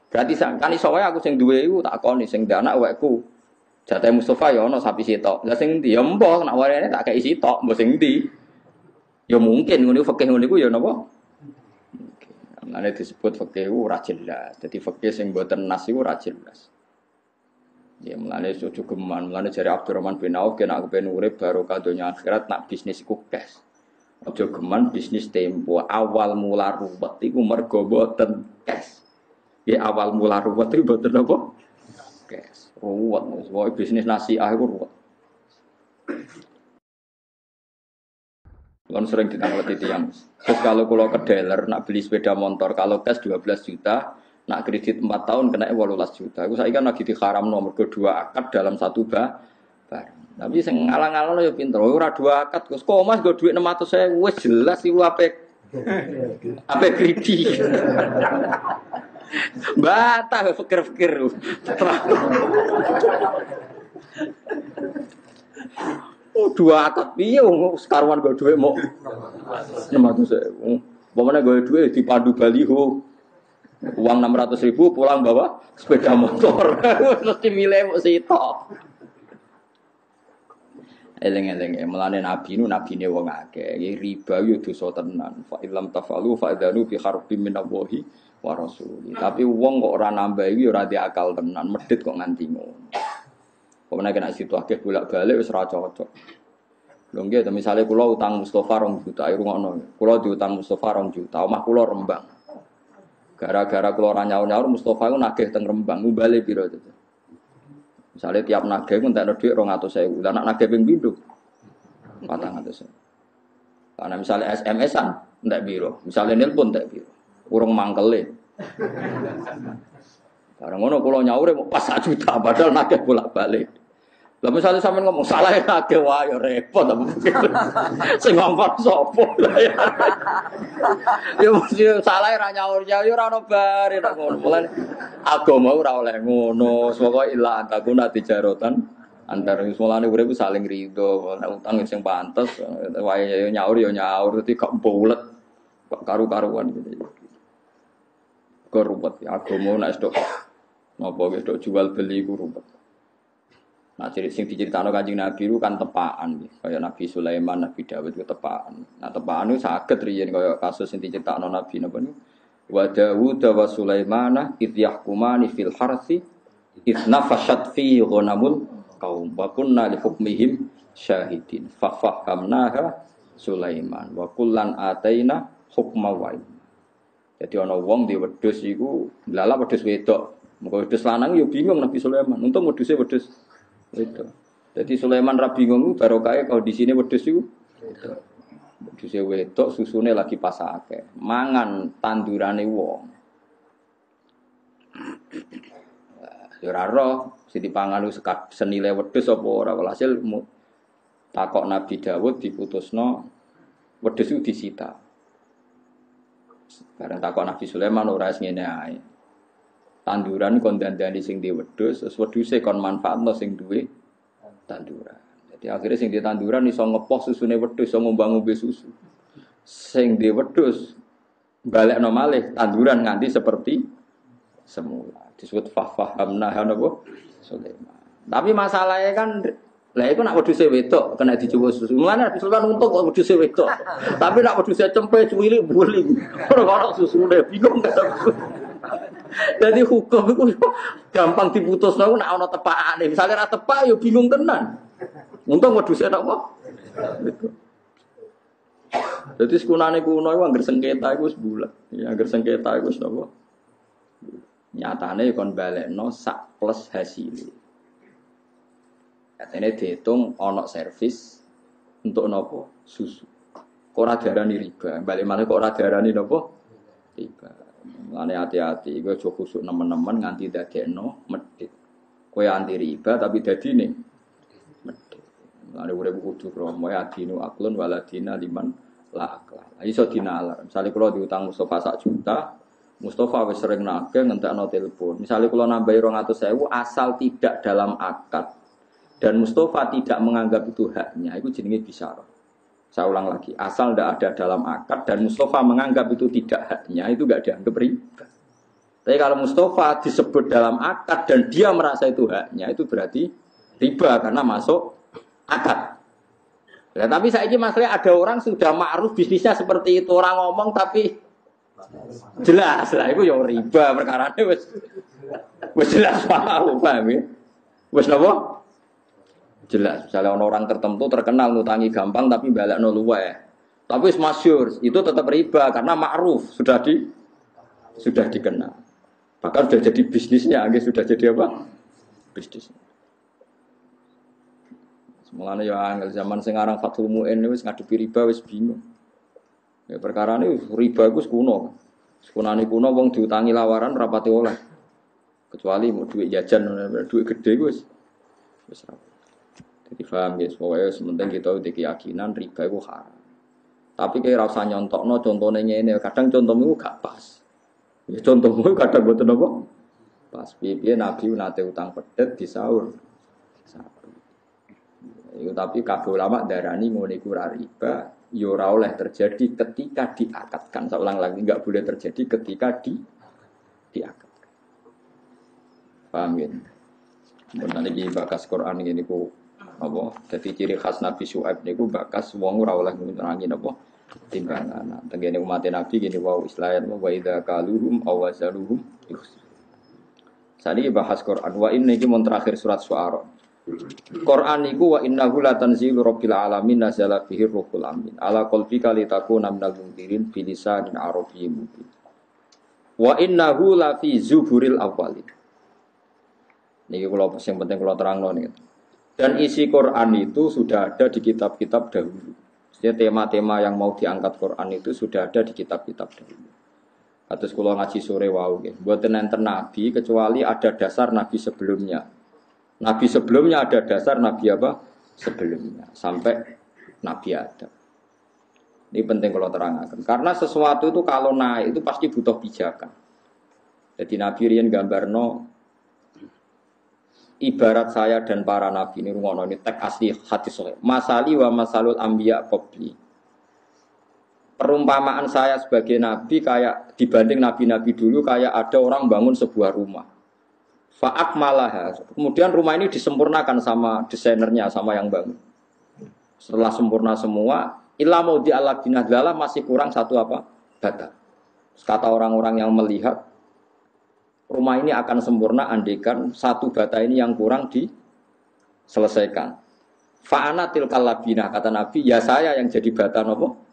Berarti kan iso wae aku sing duwe iku tak koni sing duwe anak wekku. Jatahe Mustafa yo ana sapi sitok. Lah sing ndi? Ya mbah nak warene tak kei sitok, mbah sing ndi? Ya mungkin ngono fikih ngono iku ya napa? Mane disebut fikih ora jelas. Dadi fikih sing mboten nas iku ora jelas. Ya mulane ojo geman, mulane jare Abdurrahman bin Auf kena aku pengen urip barokah donya akhirat nak bisnis iku cash. Ojo geman bisnis tempo awal mula ruwet iku mergo boten cash. Ya awal mula ruwet iku boten apa? Cash. Ruwet, bisnis nasiah iku ruwet. Kan sering ditanglet tiang. Terus kalau kulo ke dealer nak beli sepeda motor kalau cash 12 juta, nak kredit 4 tahun kena 18 juta. Aku saiki kan lagi diharam nomor kedua akad dalam satu barang. Tapi sing ngalang-alang yo pinter. Ora dua akad, Gus. Kok Mas go dhuwit 600.000 wis jelas iku ape kredi. Bata fikir-fikir. Oh, dua akad piye wong sekaruan go dhuwit mau 600.000. Pemene go dhuwit dipandu baliho. Uang 600.000 pulang bawa sepeda motor. Mesti milih mok sitok. Eleng-eleng melane nabine wong akeh. Riba yo dosa tenan. Fa illam tafalu fa adzanu bi harbin minallahi wa rasuli. Tapi wong kok ora nambahi ora di akal tenan, medhit kok nganti ngono. Pemene kena situ akeh bolak-balik wis ora cocok. Lho nggih, misale kula utang Mustofa 2 juta, rungokno. Kula diutang Mustofa 2 juta, omah kula Rembang. Gara-gara kula ora nyaur-nyaur Mustofa iku nagih teng Rembang, ngumbale piro itu. Misale tiap nagih ku entekno dhuwit 200.000. Lah nek nagih ping pindho 400.000. Karena misale SMS-an entek piro, misale nelpon entek piro. Urung mangkele. Barang ngono kula nyaure pas 1 juta padahal nagih bolak-balik. Lah misalnya sampean ngomong salah nagih wae ya repot apa. Sing ngomong sapa? Ya mesti salah ra nyaur ya ora ono bare nek ngono. Mulane agama ora oleh ngono. Pokoke ila antakuna tijarotan antar mulane urip saling rido. Nek utang sing pantes wae nyaur ya nyaur dadi gak bulet. Kok karu-karuan gitu. Kok ruwet agama nek stok napa stok jual beli ku ruwet. Nah, sing diceritano Kanjeng Nabi itu kan tepaan, kaya Nabi Sulaiman, Nabi Dawud itu tepaan. Nah, tepaan itu saged riyen kaya kasus sing diceritano Nabi napa niku. Wa Dawud wa Sulaiman id yahkumani fil harsi id nafashat fi ghanamul qaum wa kunna li hukmihim syahidin fa fahamnaha Sulaiman wa kullan ataina hukma wa. Jadi ana wong di wedhus iku lala wedhus wedok. Muga wedhus lanang yo bingung Nabi Sulaiman. Untung wedhuse wedhus itu. Jadi Sulaiman ra bingung barokahe kondisine wedhus iku. Wedhuse wedok susune lagi pasake. Mangan tandurane wong. Ya ora roh sing dipangan senile wedhus apa ora. Walhasil takok Nabi Dawud diputusno wedhus iku disita. Bareng takok Nabi Sulaiman ora ngene ae. Tanduran kon dandani sing di wedhus, terus wedhuse kon manfaatno sing duwe tanduran. Jadi akhirnya sing di tanduran iso ngepoh susune wedhus, iso ngombang-ngombe susu. Sing di wedhus balekno malih tanduran nganti seperti semula. Disebut fahamna napa Sulaiman. Tapi masalahnya kan lah iku nak wedhuse wedok kena dicoba susu. Mulane Nabi Sulaiman untung kok wedhuse wedok. Tapi nak wedhuse cempe cuwilik buli. Ora susune bingung gak. Jadi hukum itu gampang diputus nek ana tepakane. Misale ra tepak ya bingung tenan. Untung wedhuse nek apa? Gitu. Jadi sekunane kuno iku anggere sengketa iku wis bulat. Ya anggere sengketa iku wis napa? Nyatane kon balekno sak plus hasil. Katene diitung ana servis untuk napa? Susu. Kok ora diarani riba. Balik maneh kok ora diarani napa? Riba. Mulane hati-hati, kowe aja khusuk nemen-nemen nganti dadekno medhit. Kowe anti riba tapi dadine medhit. Mulane urip kudu kromo adinu aklun waladina liman la akla. Iso dinalar. Misale kula diutang Mustofa 1 juta, Mustofa wis sering nagih ngentekno telepon. Misale kula nambahi 200.000 asal tidak dalam akad dan Mustofa tidak menganggap itu haknya, itu jenenge bisyarah. Saya ulang lagi, asal tidak ada dalam akad dan Mustofa menganggap itu tidak haknya, itu tidak dianggap riba. Tapi kalau Mustofa disebut dalam akad dan dia merasa itu haknya, itu berarti riba karena masuk akad. Ya, tapi saya ini masalahnya ada orang sudah ma'ruf bisnisnya seperti itu, orang ngomong tapi jelas lah, itu ya riba perkara ini wis jelas paham ya? Wis napa? Jelas, misalnya orang tertentu terkenal ngutangi gampang tapi balekno luweh. Tapi masyhur, itu tetap riba karena ma'ruf, sudah dikenal. Bahkan sudah jadi bisnisnya, sudah jadi apa? Bisnis. Mulane ya angel zaman sing aran Fathul Muin wis ngadepi riba wis bingung. Ya perkarane riba iku kuno. Sekunane kuno wong diutangi lawaran rapati oleh. Kecuali mau duit jajan, duit gede wis ra. Jadi paham ya, pokoknya sementing kita udah keyakinan riba itu haram. Tapi kayak rasa nyontokno contohnya ini, kadang contohmu gak pas. Ya contohmu kadang boten apa? Pas piye Nabi nate utang pedet di sahur. Itu tapi kabeh ulama darani ngono iku ora riba, ya ora oleh terjadi ketika diakatkan. Saya ulang lagi, enggak boleh terjadi ketika diakatkan. Paham ya? Mun iki bakas Quran ngene ku apa? Dadi ciri khas Nabi Syuaib niku bakas wong ora oleh ngurangi napa? Timbangan. Tengene umat Nabi gini wau Islam wa idza kaluhum aw wazaluhum yukhsir. Sani bahas Quran wa inna iki mun terakhir surat Syuara. Quran niku wa innahu la tanzilu rabbil alamin nazala bihi ruhul amin ala qalbika litakuna minal mundirin bilisanin arabiyyin mubin. Wa innahu la fi zuburil awwalin. Niki kula sing penting kula terangno niki. Dan isi Quran itu sudah ada di kitab-kitab dahulu. Jadi tema-tema yang mau diangkat Quran itu sudah ada di kitab-kitab dahulu. Atus kula ngaji sore wau nggih. Mboten enten nabi kecuali ada dasar nabi sebelumnya. Nabi sebelumnya ada dasar nabi apa? Sebelumnya sampai Nabi Adam. Ini penting kalau terangkan. Karena sesuatu itu kalau naik itu pasti butuh pijakan. Jadi Nabi riyen gambarno ibarat saya dan para nabi ini rungono ini teks asli hadis sahih. Masali wa masalul anbiya qabli. Perumpamaan saya sebagai nabi kayak dibanding nabi-nabi dulu kayak ada orang bangun sebuah rumah. Fa'ak malaha. Kemudian rumah ini disempurnakan sama desainernya, sama yang bangun. Setelah sempurna semua, illa mau di'alak binadlalah masih kurang satu apa? Bata. Kata orang-orang yang melihat, rumah ini akan sempurna andaikan satu bata ini yang kurang diselesaikan. Fa'ana tilkal labina, kata Nabi, ya saya yang jadi bata nopo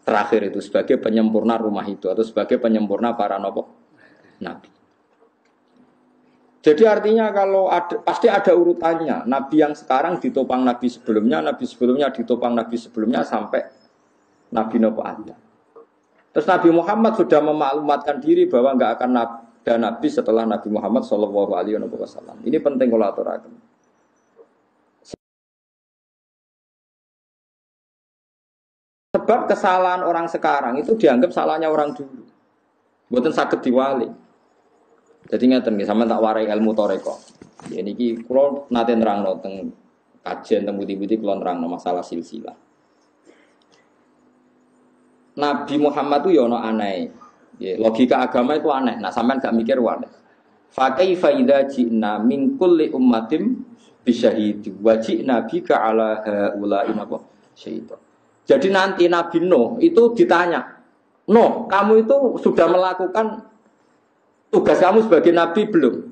terakhir itu sebagai penyempurna rumah itu atau sebagai penyempurna para nopo Nabi. Jadi artinya kalau ada, pasti ada urutannya. Nabi yang sekarang ditopang Nabi sebelumnya ditopang Nabi sebelumnya sampai Nabi Nabi Adam. Terus Nabi Muhammad sudah memaklumatkan diri bahwa enggak akan ada Nabi setelah Nabi Muhammad Shallallahu Alaihi Wasallam. Ini penting kalau aturakan. Sebab kesalahan orang sekarang itu dianggap salahnya orang dulu. Bukan sakit diwali. Jadi ngeten nggih sampean tak warai ilmu toreko. Ya niki kula nate nerangno teng kajian teng budi-budi kula nerangno masalah silsilah. Nabi Muhammad itu ya ono aneh. Ya, logika agama itu aneh. Nah sampean gak mikir aneh. Fa kaifa idza ji'na min kulli ummatin bisyahid wa ji'na bika ala haula'i napa syaitan. Jadi nanti Nabi Nuh itu ditanya, "Nuh, kamu itu sudah melakukan tugas kamu sebagai nabi belum?"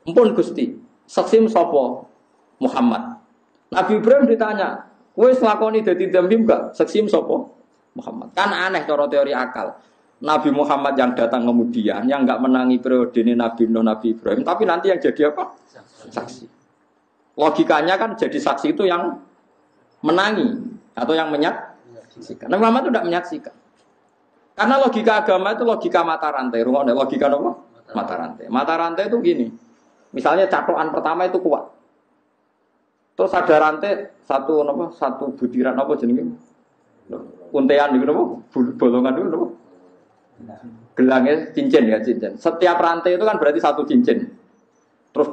Ampun Gusti, saksim sapa? Muhammad. Nabi Ibrahim ditanya, "Kowe nglakoni dadi nabi enggak?" Saksim sapa? Muhammad. Kan aneh cara teori akal. Nabi Muhammad yang datang kemudian yang enggak menangi periode ini Nabi Nuh, Nabi Ibrahim, tapi nanti yang jadi apa? Saksi. Logikanya kan jadi saksi itu yang menangi atau yang menyaksikan. Nabi Muhammad itu tidak menyaksikan. Karena logika agama itu logika mata rantai. Rumahnya logika apa? Mata rantai. Mata rantai itu gini. Misalnya catokan pertama itu kuat. Terus ada rantai satu butiran apa jenenge? Untean itu apa? Bolongan itu apa? Gelangnya cincin ya cincin. Setiap rantai itu kan berarti satu cincin. Terus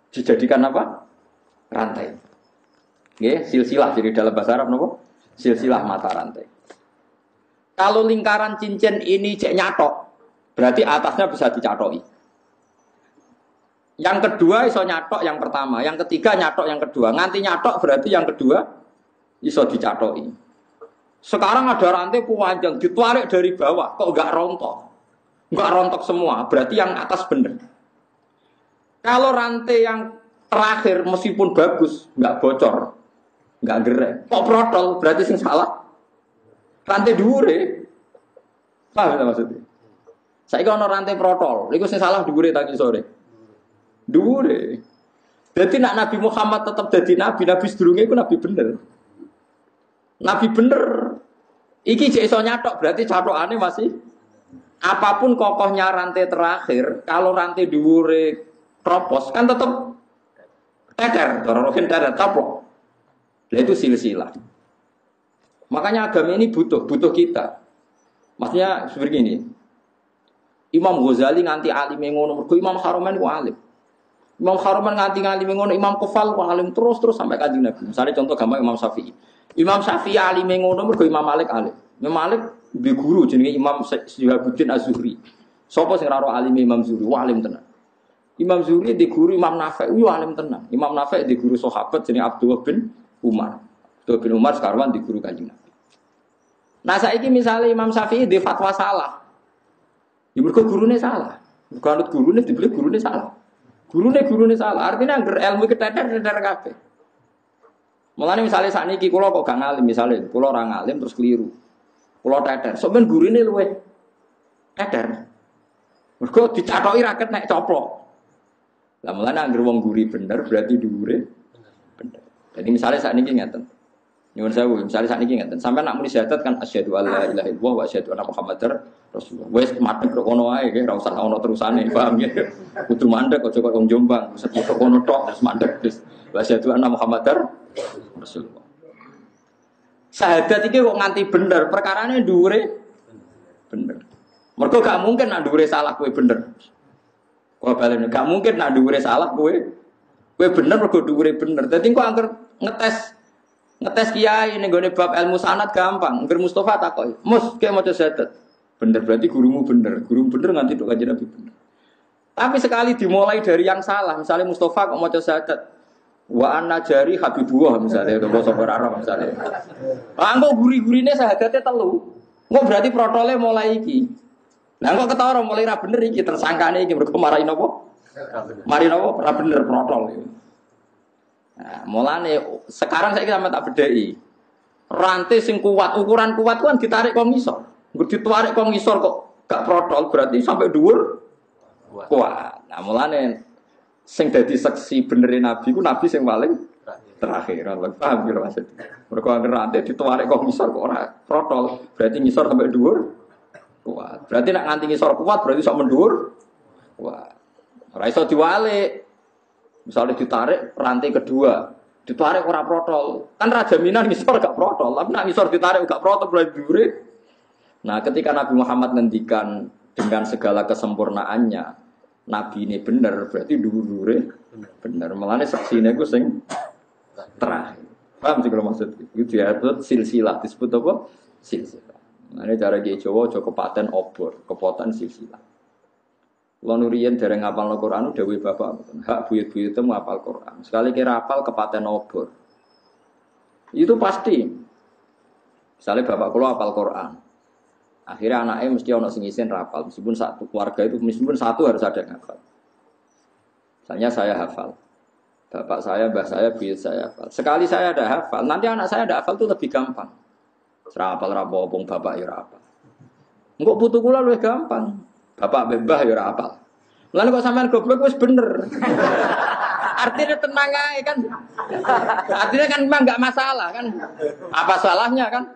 dijadikan apa? Rantai. Nggih, silsilah jadi dalam bahasa Arab napa? Silsilah mata rantai. Kalau lingkaran cincin ini cek nyatok, berarti atasnya bisa dicatoki. Yang kedua iso nyatok yang pertama, yang ketiga nyatok yang kedua. Nganti nyatok berarti yang kedua iso dicatoki. Sekarang ada rantai panjang ditarik dari bawah, kok enggak rontok? Enggak rontok semua, berarti yang atas benar. Kalau rantai yang terakhir meskipun bagus, enggak bocor, enggak gerek, kok protol, berarti sing salah. Rantai dhuwure. Paham ta maksudnya? Saiki ana rantai protol, iku sing salah dhuwure tadi sore. Dhuwure. Jadi nak Nabi Muhammad tetap jadi nabi, nabi sedurunge iku nabi bener. Nabi bener. Iki jek iso nyatok berarti catokane masih apapun kokohnya rantai terakhir, kalau rantai dhuwure kropos kan tetap teter, rohin teter taplok. Nah, itu silsilah. Makanya agama ini butuh kita. Maksudnya seperti ini. Imam Ghazali nganti alim ngono, mergo Imam Haromen ku alim. Imam Haromen nganti ngono, Imam Kufal ku alim terus sampai Kanjeng Nabi. Misalnya contoh gampang Imam Syafi'i. Imam Syafi'i alim ngono mergo Imam Malik alim. Imam Malik di guru jenenge Imam Syihabuddin Az-Zuhri. Sapa sing ora alim Imam Zuhri, alim tenan. Imam Zuhri di guru Imam Nafi', alim tenan. Imam Nafi' di guru sahabat jenenge Abdullah bin Umar. Abdullah bin Umar sekarang di guru Kanjeng Nabi. Nah saiki misalnya Imam Syafi'i di fatwa salah. Ya mergo gurune salah. Mergo anut gurune dibeli gurune salah. Gurune salah. Artinya angger ilmu keteter kabeh. Mulane misale sakniki kula kok gak ngalim misale, kula ora ngalim terus keliru. Kula teter. Sok ben gurune luweh teter. Mergo dicathoki raket nek coplok. Lah mulane angger wong guri bener berarti dhuwure bener. Jadi misalnya sakniki ngeten. Nyuwun sewu, misalnya sakniki ngeten. Sampai nak muni syahadat kan asyhadu alla ilaha illallah wa asyhadu anna muhammadar rasulullah. Wis madhep kok ngono ae, ora usah ono terusane, paham ya? Kudu mandek aja kok wong Jombang, sepuluh kono tok terus mandek wis. Wa asyhadu anna muhammadar rasulullah. Syahadat iki kok nganti bener, perkarane dhuwure bener. Mergo gak mungkin nak dhuwure salah kowe bener. Kowe balene gak mungkin nak dhuwure salah kowe bener mergo dhuwure bener. Dadi kok angger ngetes kiai ning gone bab ilmu sanad gampang. Ngger Mustofa takoki, "Mus, kayak maca syahadat." Bener berarti gurumu bener nganti tok Kanjeng Nabi bener. Tapi sekali dimulai dari yang salah, misalnya Mustofa kok maca syahadat, wa anna jari habibullah misalnya, basa Arab misalnya. Lah engko guri-gurine syahadate telu. Engko berarti protole mulai iki. Lah engko ketara mulai ra bener iki tersangkane iki mergo marahi napa? Mari napa ora bener protol iki. Nah, mulane sekarang saya sama tak bedai. Rantai sing kuat, ukuran kuat kan ditarik kok ngisor. Nggo ditarik kok ngisor kok gak protol berarti sampai dhuwur kuat. Nah, mulane sing dadi saksi benere nabi ku nabi sing paling terakhir. Paham kira maksud. Mergo rantai ditarik kok ngisor kok ora protol, berarti ngisor sampai dhuwur kuat. Berarti nek nganti ngisor kuat berarti sok mendhuwur kuat. Ora iso diwalik. Misalnya ditarik rantai kedua, ditarik ora protol, kan raja minan ngisor gak protol, tapi nak ngisor ditarik gak protol berarti dure. Nah, ketika Nabi Muhammad ngendikan dengan segala kesempurnaannya, Nabi ini benar, berarti dure benar. Melane saksine ku sing terakhir. Paham sih kalau maksud itu disebut silsilah, disebut apa? Silsilah. Nah, ini cara Kiai Jawa aja kepaten obor, kepoten silsilah. Kalau nurian dereng ngapal Al-Quran, dawuh bapak, hak buyut-buyut itu ngapal Quran. Sekali kira hafal kepaten obor, itu pasti. Misalnya bapak kalau hafal Quran, akhirnya anaknya mesti ono sing isin rapal, meskipun satu keluarga itu, meskipun satu harus ada yang hafal. Misalnya saya hafal, bapak saya, mbah saya, buyut saya hafal. Sekali saya ada hafal, nanti anak saya ada hafal itu lebih gampang. Serapal rapopong bapak ya hafal. Enggak butuh kula lebih gampang. Bapak bebah ya ora apal. Lan kok sampean goblok wis bener. Artinya tenang aja kan. Artinya kan memang enggak masalah kan. Apa salahnya kan?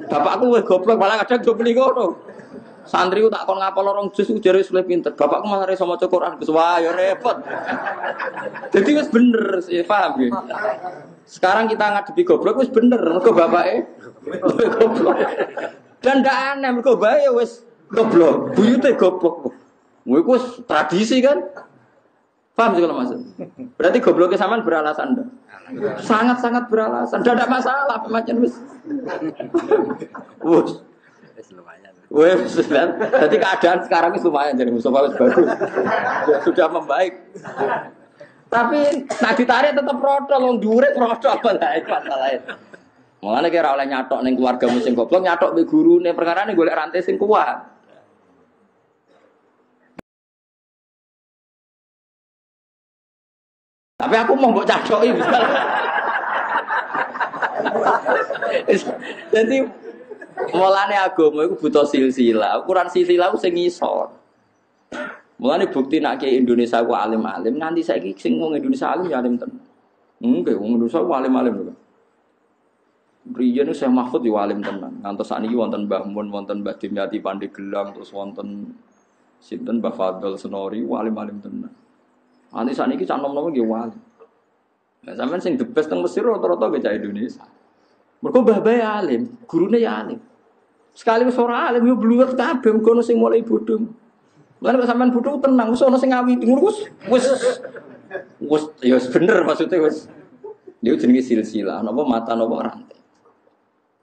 Bapakku wis goblok malah kadang do muni ngono. Santri ku tak kon ngapal orang jus ujare wis luwih pinter. Bapakku malah iso maca Quran wis wah ya repot. Jadi wis bener, ya paham ya. Sekarang kita ngadepi goblok wis bener mergo bapake goblok. Dan ndak aneh mergo bae wis goblok, buyute goblok. Kowe ku tradisi kan? Paham sih kalau maksud? Berarti gobloknya sampean beralasan ndak? Sangat-sangat beralasan. Ndak ada masalah macam wis. Wis lumayan. Wis kan. Jadi keadaan sekarang wis lumayan jadi Mustafa wis bagus. Sudah membaik. Tapi nak ditarik tetap protol wong dhuwure protol masalah. Mulane kira oleh nyatok ning keluargamu sing goblok, nyatok mbek gurune perkarane golek rantai sing kuat. Tapi aku mau mbok cacoki misalnya. Jadi mulane agama iku butuh silsilah. Ukuran silsilah sing ngisor. Mulane bukti nak ke Indonesia ku alim-alim, nanti saiki sing wong Indonesia alim ya alim tenan. Nggih, wong Indonesia ku alim-alim lho. Riyen Syekh Mahfud yo alim tenan. Ngantos sakniki wonten Mbah Mun, wonten Mbah Dimyati Pandeglang, terus wonten sinten Mbah Fadl Senori, alim-alim tenan. Nanti sakniki cak nom-nom nggih alim. Lah sampean sing the best teng Mesir rata-rata bocah Indonesia. Mergo mbah-mbah alim, gurune ya alim. Sekali wis ora alim yo bluwet kabeh ngono sing mulai bodho. Lan kok sampean bodho tenang, wis ana sing ngawiti ngono wis ya bener maksudnya wis. Dia jenenge silsilah, napa mata napa rantai.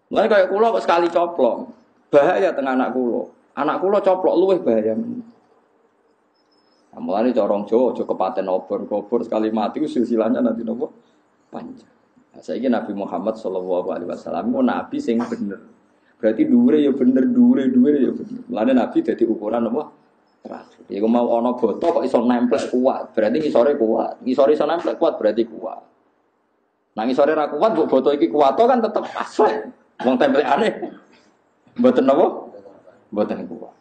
Mulane kaya kula kok sekali coplok, bahaya teng anak kula. Anak kula coplok luwih bahaya. Mulane corong Jawa aja kepaten obor sekali mati ku silsilahnya nanti napa panjang. Nah, saiki Nabi Muhammad sallallahu alaihi wasallam ku nabi sing bener. Berarti dhuwure ya bener, dhuwure ya bener. Mulane nabi dadi ukuran apa? Terakhir. Iku mau ana boto kok iso nempel kuat, berarti ngisore kuat. Ngisore iso nempel kuat berarti kuat. Nah ngisore ra kuat mbok boto iki kuat kan tetep asli. Wong tempelane mboten napa? Mboten kuat.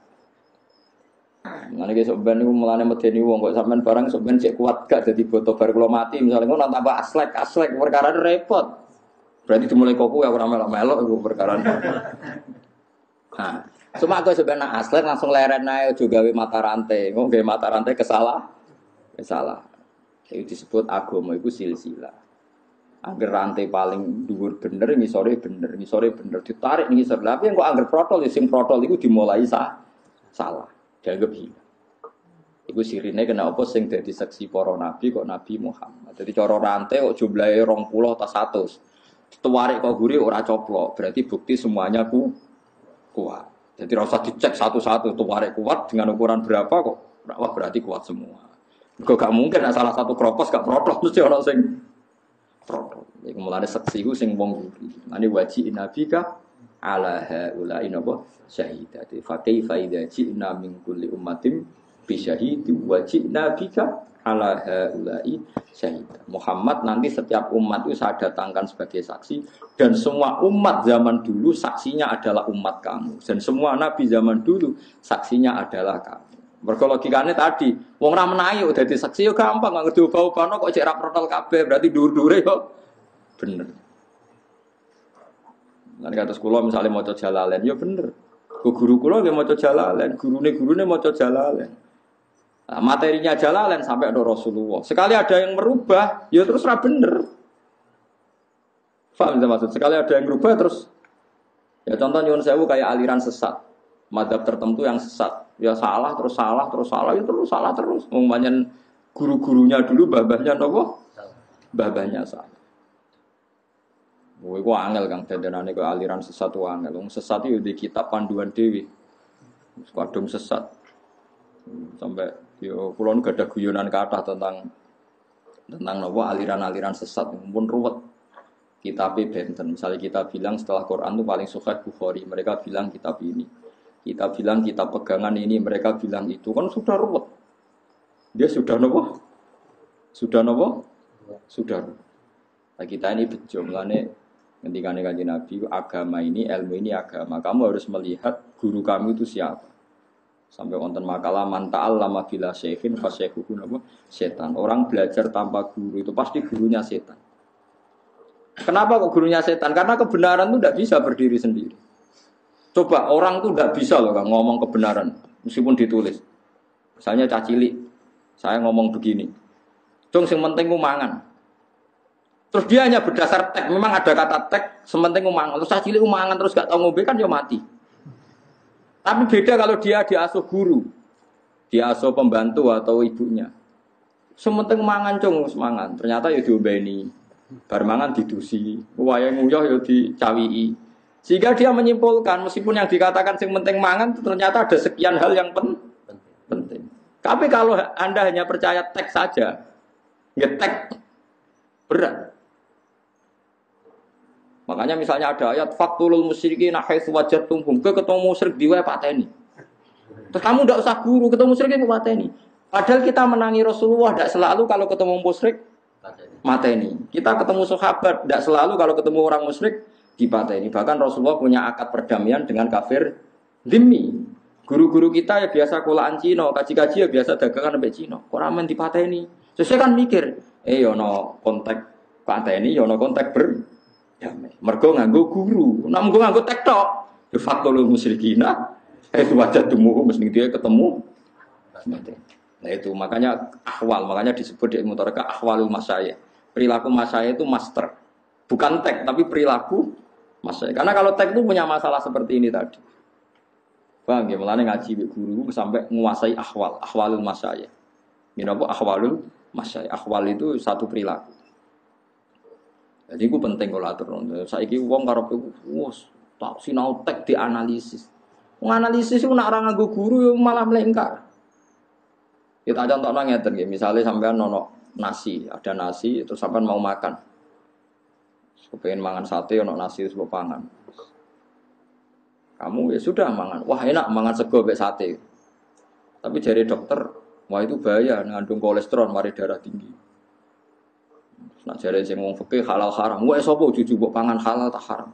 Ngene iki sok ben niku mulane medeni wong kok sampean barang sok ben sik kuat gak dadi boto bar kula mati misalnya ngono tambah aslek perkara repot. Berarti dimulai koku ya ora melok-melok iku perkara. Nah, cuma aku sebenarnya aslek langsung leren ae aja gawe mata rantai. Nggo gawe mata rantai kesalah. Itu disebut agama iku silsilah. Angger rantai paling dhuwur bener ngisore bener ditarik ngisor. Tapi kok angger protol sing protol iku dimulai salah. Dianggap hilang. Iku sirine kena apa sing dadi saksi para nabi kok Nabi Muhammad. Dadi cara rantai kok jumlahe 20 ta 100. Tuwarik kok guri ora coplok, berarti bukti semuanya kuat. Jadi ora usah dicek satu-satu tuwarik kuat dengan ukuran berapa kok. Wah berarti kuat semua. Kok gak mungkin salah satu kropos gak protol mesti ana sing protol. Iku mulane saksi ku sing wong guri. Mane wajib nabika ala haula'i napa syahidati fa kaifa idza ji'na min kulli ummatin bi syahidi wa ji'na bika ala haula'i syahid. Muhammad nanti setiap umat itu saya datangkan sebagai saksi dan semua umat zaman dulu saksinya adalah umat kamu dan semua nabi zaman dulu saksinya adalah kamu. Mergo logikane tadi wong ra menahi dadi saksi yo gampang gak ngerti ubah-ubahno kok cek ra protol kabeh berarti dhuwur-dhuwure kok bener. Nanti kata sekolah misalnya mau coba Jalalain, ya bener. Guru kula nggih maca Jalalain, gurune maca Jalalain. Nah, materinya Jalalain sampai ada Rasulullah. Sekali ada yang merubah, ya terus ra bener. Paham ya maksud? Sekali ada yang merubah terus ya contoh nyuwun sewu kayak aliran sesat. Madzhab tertentu yang sesat. Ya salah, ya terus salah terus. Umpamanya guru-gurunya dulu babahnya napa? Babahnya salah. Kowe ku angel Kang dandanane kok aliran sesat ku angel. Wong sesat iki di kitab panduan dhewe. Kadung sesat. Sampai yo kula nu gadah guyonan kathah tentang napa aliran-aliran sesat pun ruwet. Kitab benten. Misalnya kita bilang setelah Quran itu paling sahih Bukhari, mereka bilang kitab ini. Kita bilang kitab pegangan ini, mereka bilang itu. Kan sudah ruwet. Dia sudah napa? Sudah napa? Sudah. Nah, kita ini bejo mulane ketika Kanjeng Nabi agama ini, ilmu ini agama. Kamu harus melihat guru kamu itu siapa. Sampai wonten makalah man ta'allama bila syekhin fa syekhuhu napa? Setan. Orang belajar tanpa guru itu pasti gurunya setan. Kenapa kok gurunya setan? Karena kebenaran itu tidak bisa berdiri sendiri. Coba orang itu tidak bisa loh Kang, ngomong kebenaran meskipun ditulis. Misalnya cacilik, saya ngomong begini. Dong sing penting ku mangan. Terus dia hanya berdasar teks, memang ada kata teks, sementing umangan. Terus cilik umangan terus gak tau ngombe kan ya mati. Tapi beda kalau dia diasuh guru, diasuh pembantu atau ibunya. Sementing umangan cung semangan. Ternyata ya diombeni, bar mangan didusi, wayahe nguyah ya dicawiki. Sehingga dia menyimpulkan meskipun yang dikatakan sing penting mangan ternyata ada sekian hal yang penting. Tapi kalau Anda hanya percaya teks saja, ngetek berat. Makanya misalnya ada ayat faktulul musyrikin haitsu wajadtumhum, ketemu musyrik diwe pateni. Terus kamu tidak usah guru, ketemu musyrik pateni. Padahal kita menangi Rasulullah tidak selalu kalau ketemu musyrik mateni. Kita ketemu sahabat tidak selalu kalau ketemu orang musyrik dipateni. Bahkan Rasulullah punya akad perdamaian dengan kafir dhimmi. Guru-guru kita ya biasa kulaan Cina, kaji-kaji ya biasa dagangan sampai Cina. Kok ramen dipateni? Sesuai kan mikir, yono kontak pateni, yono kontak berdamai. Mergo nganggo guru, nak nganggo tektok. De facto lu musyrikina, wajah dumuhu mesti dia ketemu. Nah itu makanya ahwal, makanya disebut di ilmu tarekat ahwalul masyayikh. Perilaku masyayikh itu master. Bukan tek, tapi perilaku masyayikh. Karena kalau tek itu punya masalah seperti ini tadi. Bang, ya mulane ngaji guru sampai menguasai ahwal, ahwalul masyayikh. Ini apa ahwalul masyayikh? Ahwal itu satu perilaku. Jadi itu penting kalau atur. Saiki wong karepe wis tak sinau tek dianalisis. Menganalisis itu nak orang nganggo guru malah melengkar. Kita contohnya ngeten nggih, misale sampean ono nasi, ada nasi terus sampean mau makan. Kepengen mangan sate ono nasi terus mbok pangan. Kamu ya sudah mangan. Wah, enak mangan sego mek sate. Tapi dari dokter, wah itu bahaya ngandung kolesterol, mari darah tinggi. Nak jare sing wong fikih halal haram. Wah, sapa juju mbok pangan halal tak haram.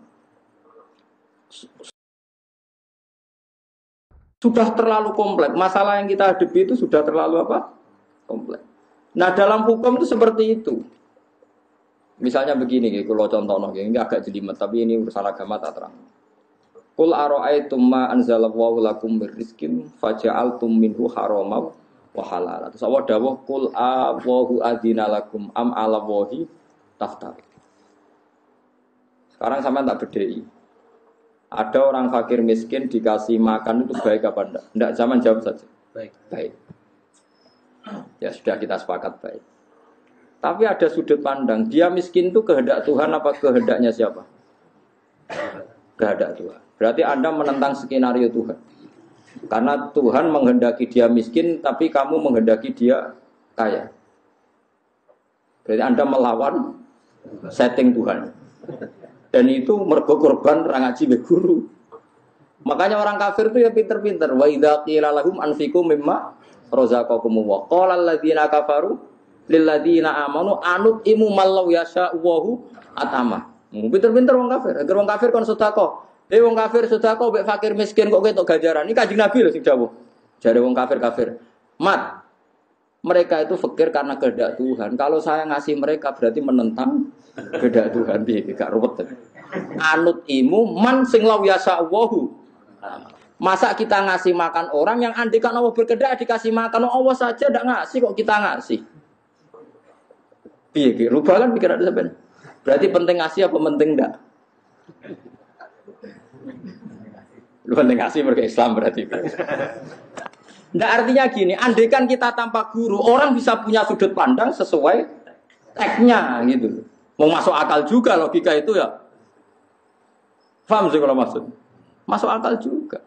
Sudah terlalu kompleks. Masalah yang kita hadapi itu sudah terlalu apa? Kompleks. Nah, dalam hukum itu seperti itu. Misalnya begini, kalau contohnya, ini agak jelimet, tapi ini urusan agama tak terang. Qul ara'aytum ma anzalallahu lakum mir rizqin faja'altum minhu haramaw wa halala. Terus Allah dawuh qul Allahu adzina lakum am 'ala wahi taftar. Sekarang sampean tak bedheki. Ada orang fakir miskin dikasih makan itu baik apa enggak? Enggak, zaman jawab saja. Baik. Baik. Ya sudah kita sepakat baik. Tapi ada sudut pandang, dia miskin itu kehendak Tuhan apa kehendaknya siapa? Kehendak Tuhan. Berarti Anda menentang skenario Tuhan. Karena Tuhan menghendaki dia miskin, tapi kamu menghendaki dia kaya. Berarti Anda melawan setting Tuhan. Dan itu mergo korban ra ngaji mbek guru. Makanya orang kafir itu ya pinter-pinter. Wa idza qila lahum anfiqu mimma razaqakum wa qala alladziina kafaru lil ladziina amanu anutimu mallau yasha'u atama. Pinter-pinter wong kafir. Agar wong kafir kon sedekah. Wong kafir sedekah mbek fakir miskin kok ketok ganjaran. Ini Kanjeng Nabi lho sing dawuh. Jare wong kafir. Mat. Mereka itu fakir karena kehendak Tuhan. Kalau saya ngasih mereka berarti menentang kehendak Tuhan. Piye gak ruwet. Anut imu man sing law yasa'u. Masa kita ngasih makan orang yang andikan Allah berkehendak dikasih makan Allah saja ndak ngasih kok kita ngasih. Piye ki rubah kan pikiran sampean. Berarti penting ngasih apa penting ndak? Lu penting ngasih mereka Islam berarti. Ndak artinya gini, andaikan kita tanpa guru, orang bisa punya sudut pandang sesuai teknya gitu. Mau masuk akal juga logika itu ya. Paham sih kalau maksud? Masuk akal juga.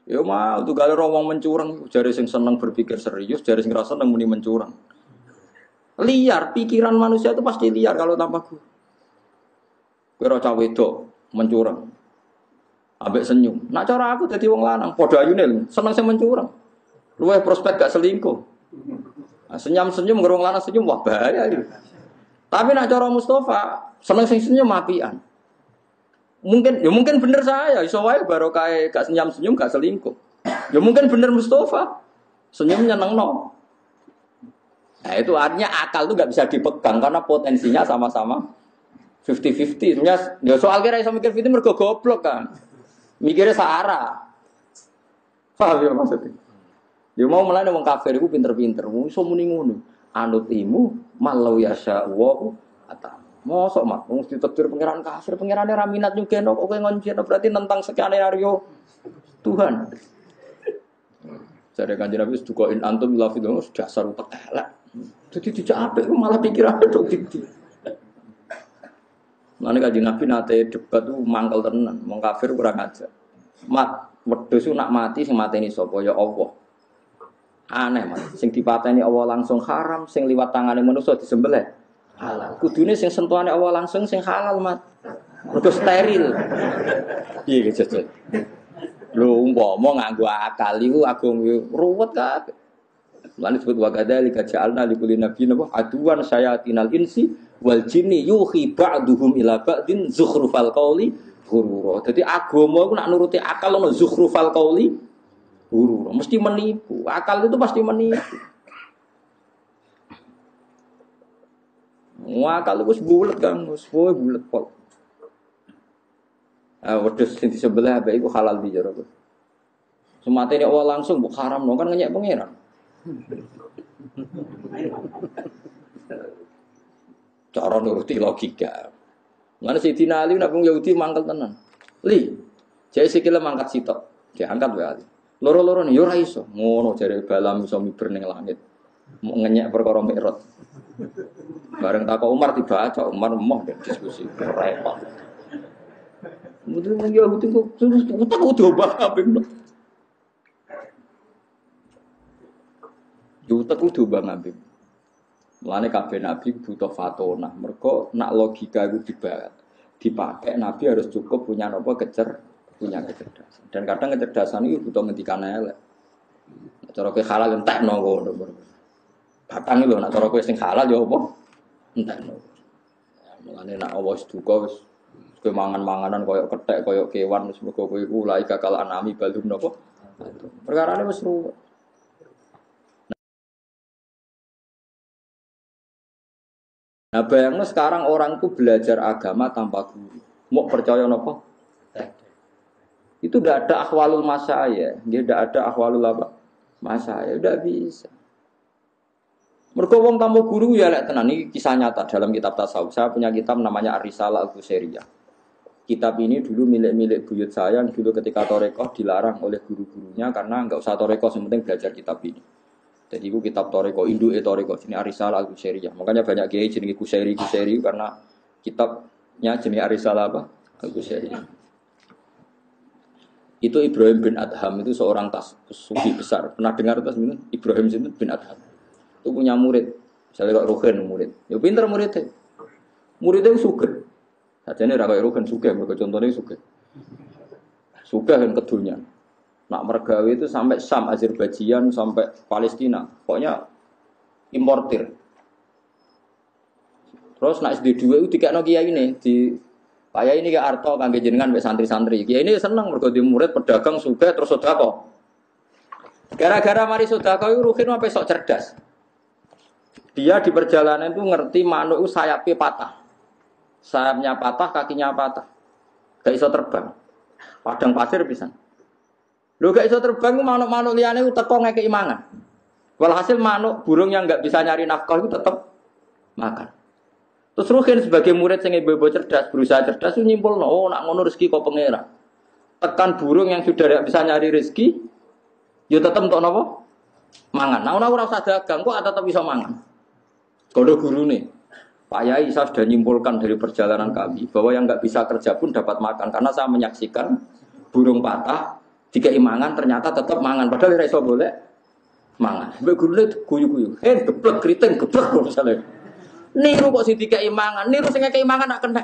Ya mau tuh kalau orang mencurang, jari sing seneng berpikir serius, jari sing rasa seneng muni mencurang. Liar, pikiran manusia itu pasti liar kalau tanpa guru. Kira cawe itu mencurang. Ambek senyum. Nak cara aku jadi wong lanang, padha ayune seneng sing mencurang. Luwih prospek gak selingkuh. Nah, senyum-senyum ngerung lanang senyum wah bahaya iki. Tapi nak cara Mustafa, seneng sing senyum apian. Mungkin bener saya, iso wae barokah gak senyum-senyum gak selingkuh. Ya mungkin bener Mustafa. Senyum nyenengno. Nah, itu artinya akal itu gak bisa dipegang karena potensinya sama-sama 50-50. Sebenarnya ya soal kira iso mikir 50 mergo goblok kan. Mikirnya searah. Paham ya maksudnya? Ya mau mulane wong kafir iku pinter-pinter. Wong iso muni ngono. Anut imu malau yasa'u ata. Mosok mak wong ditetir pangeran kafir, pangerane ra minat nyugeno kok kowe ngonceno berarti nentang skenario Tuhan. Jare Kanjeng Nabi dukain antum la fi dasar utek elek. Dadi dijak apik malah pikirane tok didi. Nanti Kanjeng Nabi nate debat tuh mangkel tenan, wong kafir kurang ajar. Mat, wedhus nak mati sing mateni sapa ya Allah. Aneh Mat, sing dipateni Allah langsung haram, sing liwat tangane manusa disembelih halal. Kudune sing sentuhane Allah langsung sing halal Mat. Mergo steril. Piye iki jajal? Lho umpama nganggo akal iku agung ruwet kabeh. Lan disebut wa kadzalika ja'alna likulli nabiyyin aduwan sayatinal insi wal jinni yuhi ba'duhum ila ba'din zukhrufal qawli Gurura. Jadi agama itu nak nuruti akal ono zukhrufal qauli gurura. Mesti menipu. Akal itu pasti menipu. Wah, akal itu bulet kan, semua bulet pol. Wedhus sing di sebelah bae iku halal di jero. Sematene Allah langsung mbok haram no kan ngenyek pangeran. Cara nuruti logika. Mana Sayyidina Ali nak wong Yahudi mangkel tenan. Li, jare sikile mangkat sitok, diangkat wae Ali. Loro-loro ne yo ora iso. Ngono jare balam iso miber ning langit. Mau ngenyek perkara mikrot. Bareng takok Umar dibaca, Umar emoh diskusi repot. Mudun wong Yahudi kok utek udah kabeh. Utek udah Habib. Mulane kabeh nabi butuh fatona. Mergo nak logika itu dipakai nabi harus cukup punya punya kecerdasan. Dan kadang kecerdasan itu butuh ngendikan elek. Cara kowe halal entekno ngono. Batang lho nak cara kowe sing halal ya apa? Entekno. Mulane nak Allah duka wis kowe mangan-manganan koyo kethek koyo kewan wis mergo kowe iku laika kal anami balum napa? Perkarane wis ruwet. Nah bayangno sekarang orang itu belajar agama tanpa guru. Mau percaya nopo? Itu tidak ada ahwalul masyayikh, dia tidak ada ahwalul apa? Masyayikh, tidak bisa. Mergo wong tamu guru ya lek tenan iki kisah nyata dalam kitab tasawuf. Saya punya kitab namanya Ar-Risalah Al-Qusairiyah. Kitab ini dulu milik buyut saya yang dulu ketika torekoh dilarang oleh guru-gurunya karena enggak usah torekoh, yang penting belajar kitab ini. Jadi itu kitab toreko, induk toreko, jenis Ar-Risalah Al-Qusairiyah. Makanya banyak kiai jenis Qusairi karena kitabnya jenis Ar-Risalah apa? Al-Qusairiyah. Itu Ibrahim bin Adham itu seorang sufi besar. Pernah dengar itu Ibrahim bin Adham? Itu punya murid. Misalnya kok Ruhin murid. Ya pinter muridnya. Muridnya sugih. Sajane ra kaya Ruhin sugih, mergo contone sugih. Sugih kan kedunya. Nak mergawe itu sampai Syam, Azerbaijan, sampai Palestina. Pokoknya importir. Terus nak SD2 itu dikekno kiai ini. Kiai ini ke Arto, kangge jenengan mbek santri-santri. Kiai ini seneng mergo di murid pedagang sugih terus sedekah. Gara-gara mari sedekah itu Ruhin sampai sok cerdas. Dia di perjalanan itu ngerti manuk itu sayapnya patah. Sayapnya patah, kakinya patah. Gak iso terbang. Padang pasir pisan. Lho gak iso terbang manuk-manuk liyane teko ngekeki mangan. Walhasil manuk burung yang enggak bisa nyari nafkah itu tetap makan. Terus Ruhin sebagai murid sing ibu-ibu cerdas, berusaha cerdas itu nyimpulno, oh nak ngono rezeki kok pangeran. Tekan burung yang sudah tidak bisa nyari rezeki, yo tetep entuk napa? Mangan. Nah ora usah dagang kok tetep bisa mangan. Kalau gurune, Pak Yai saya sudah nyimpulkan dari perjalanan kami bahwa yang enggak bisa kerja pun dapat makan karena saya menyaksikan burung patah jika imangan ternyata tetap mangan padahal ora iso boleh mangan. Mbek gurune guyu-guyu. Geblek kriting geblek misalnya. Niru kok sing dikeki mangan, niru sing ngekeki mangan nak kena.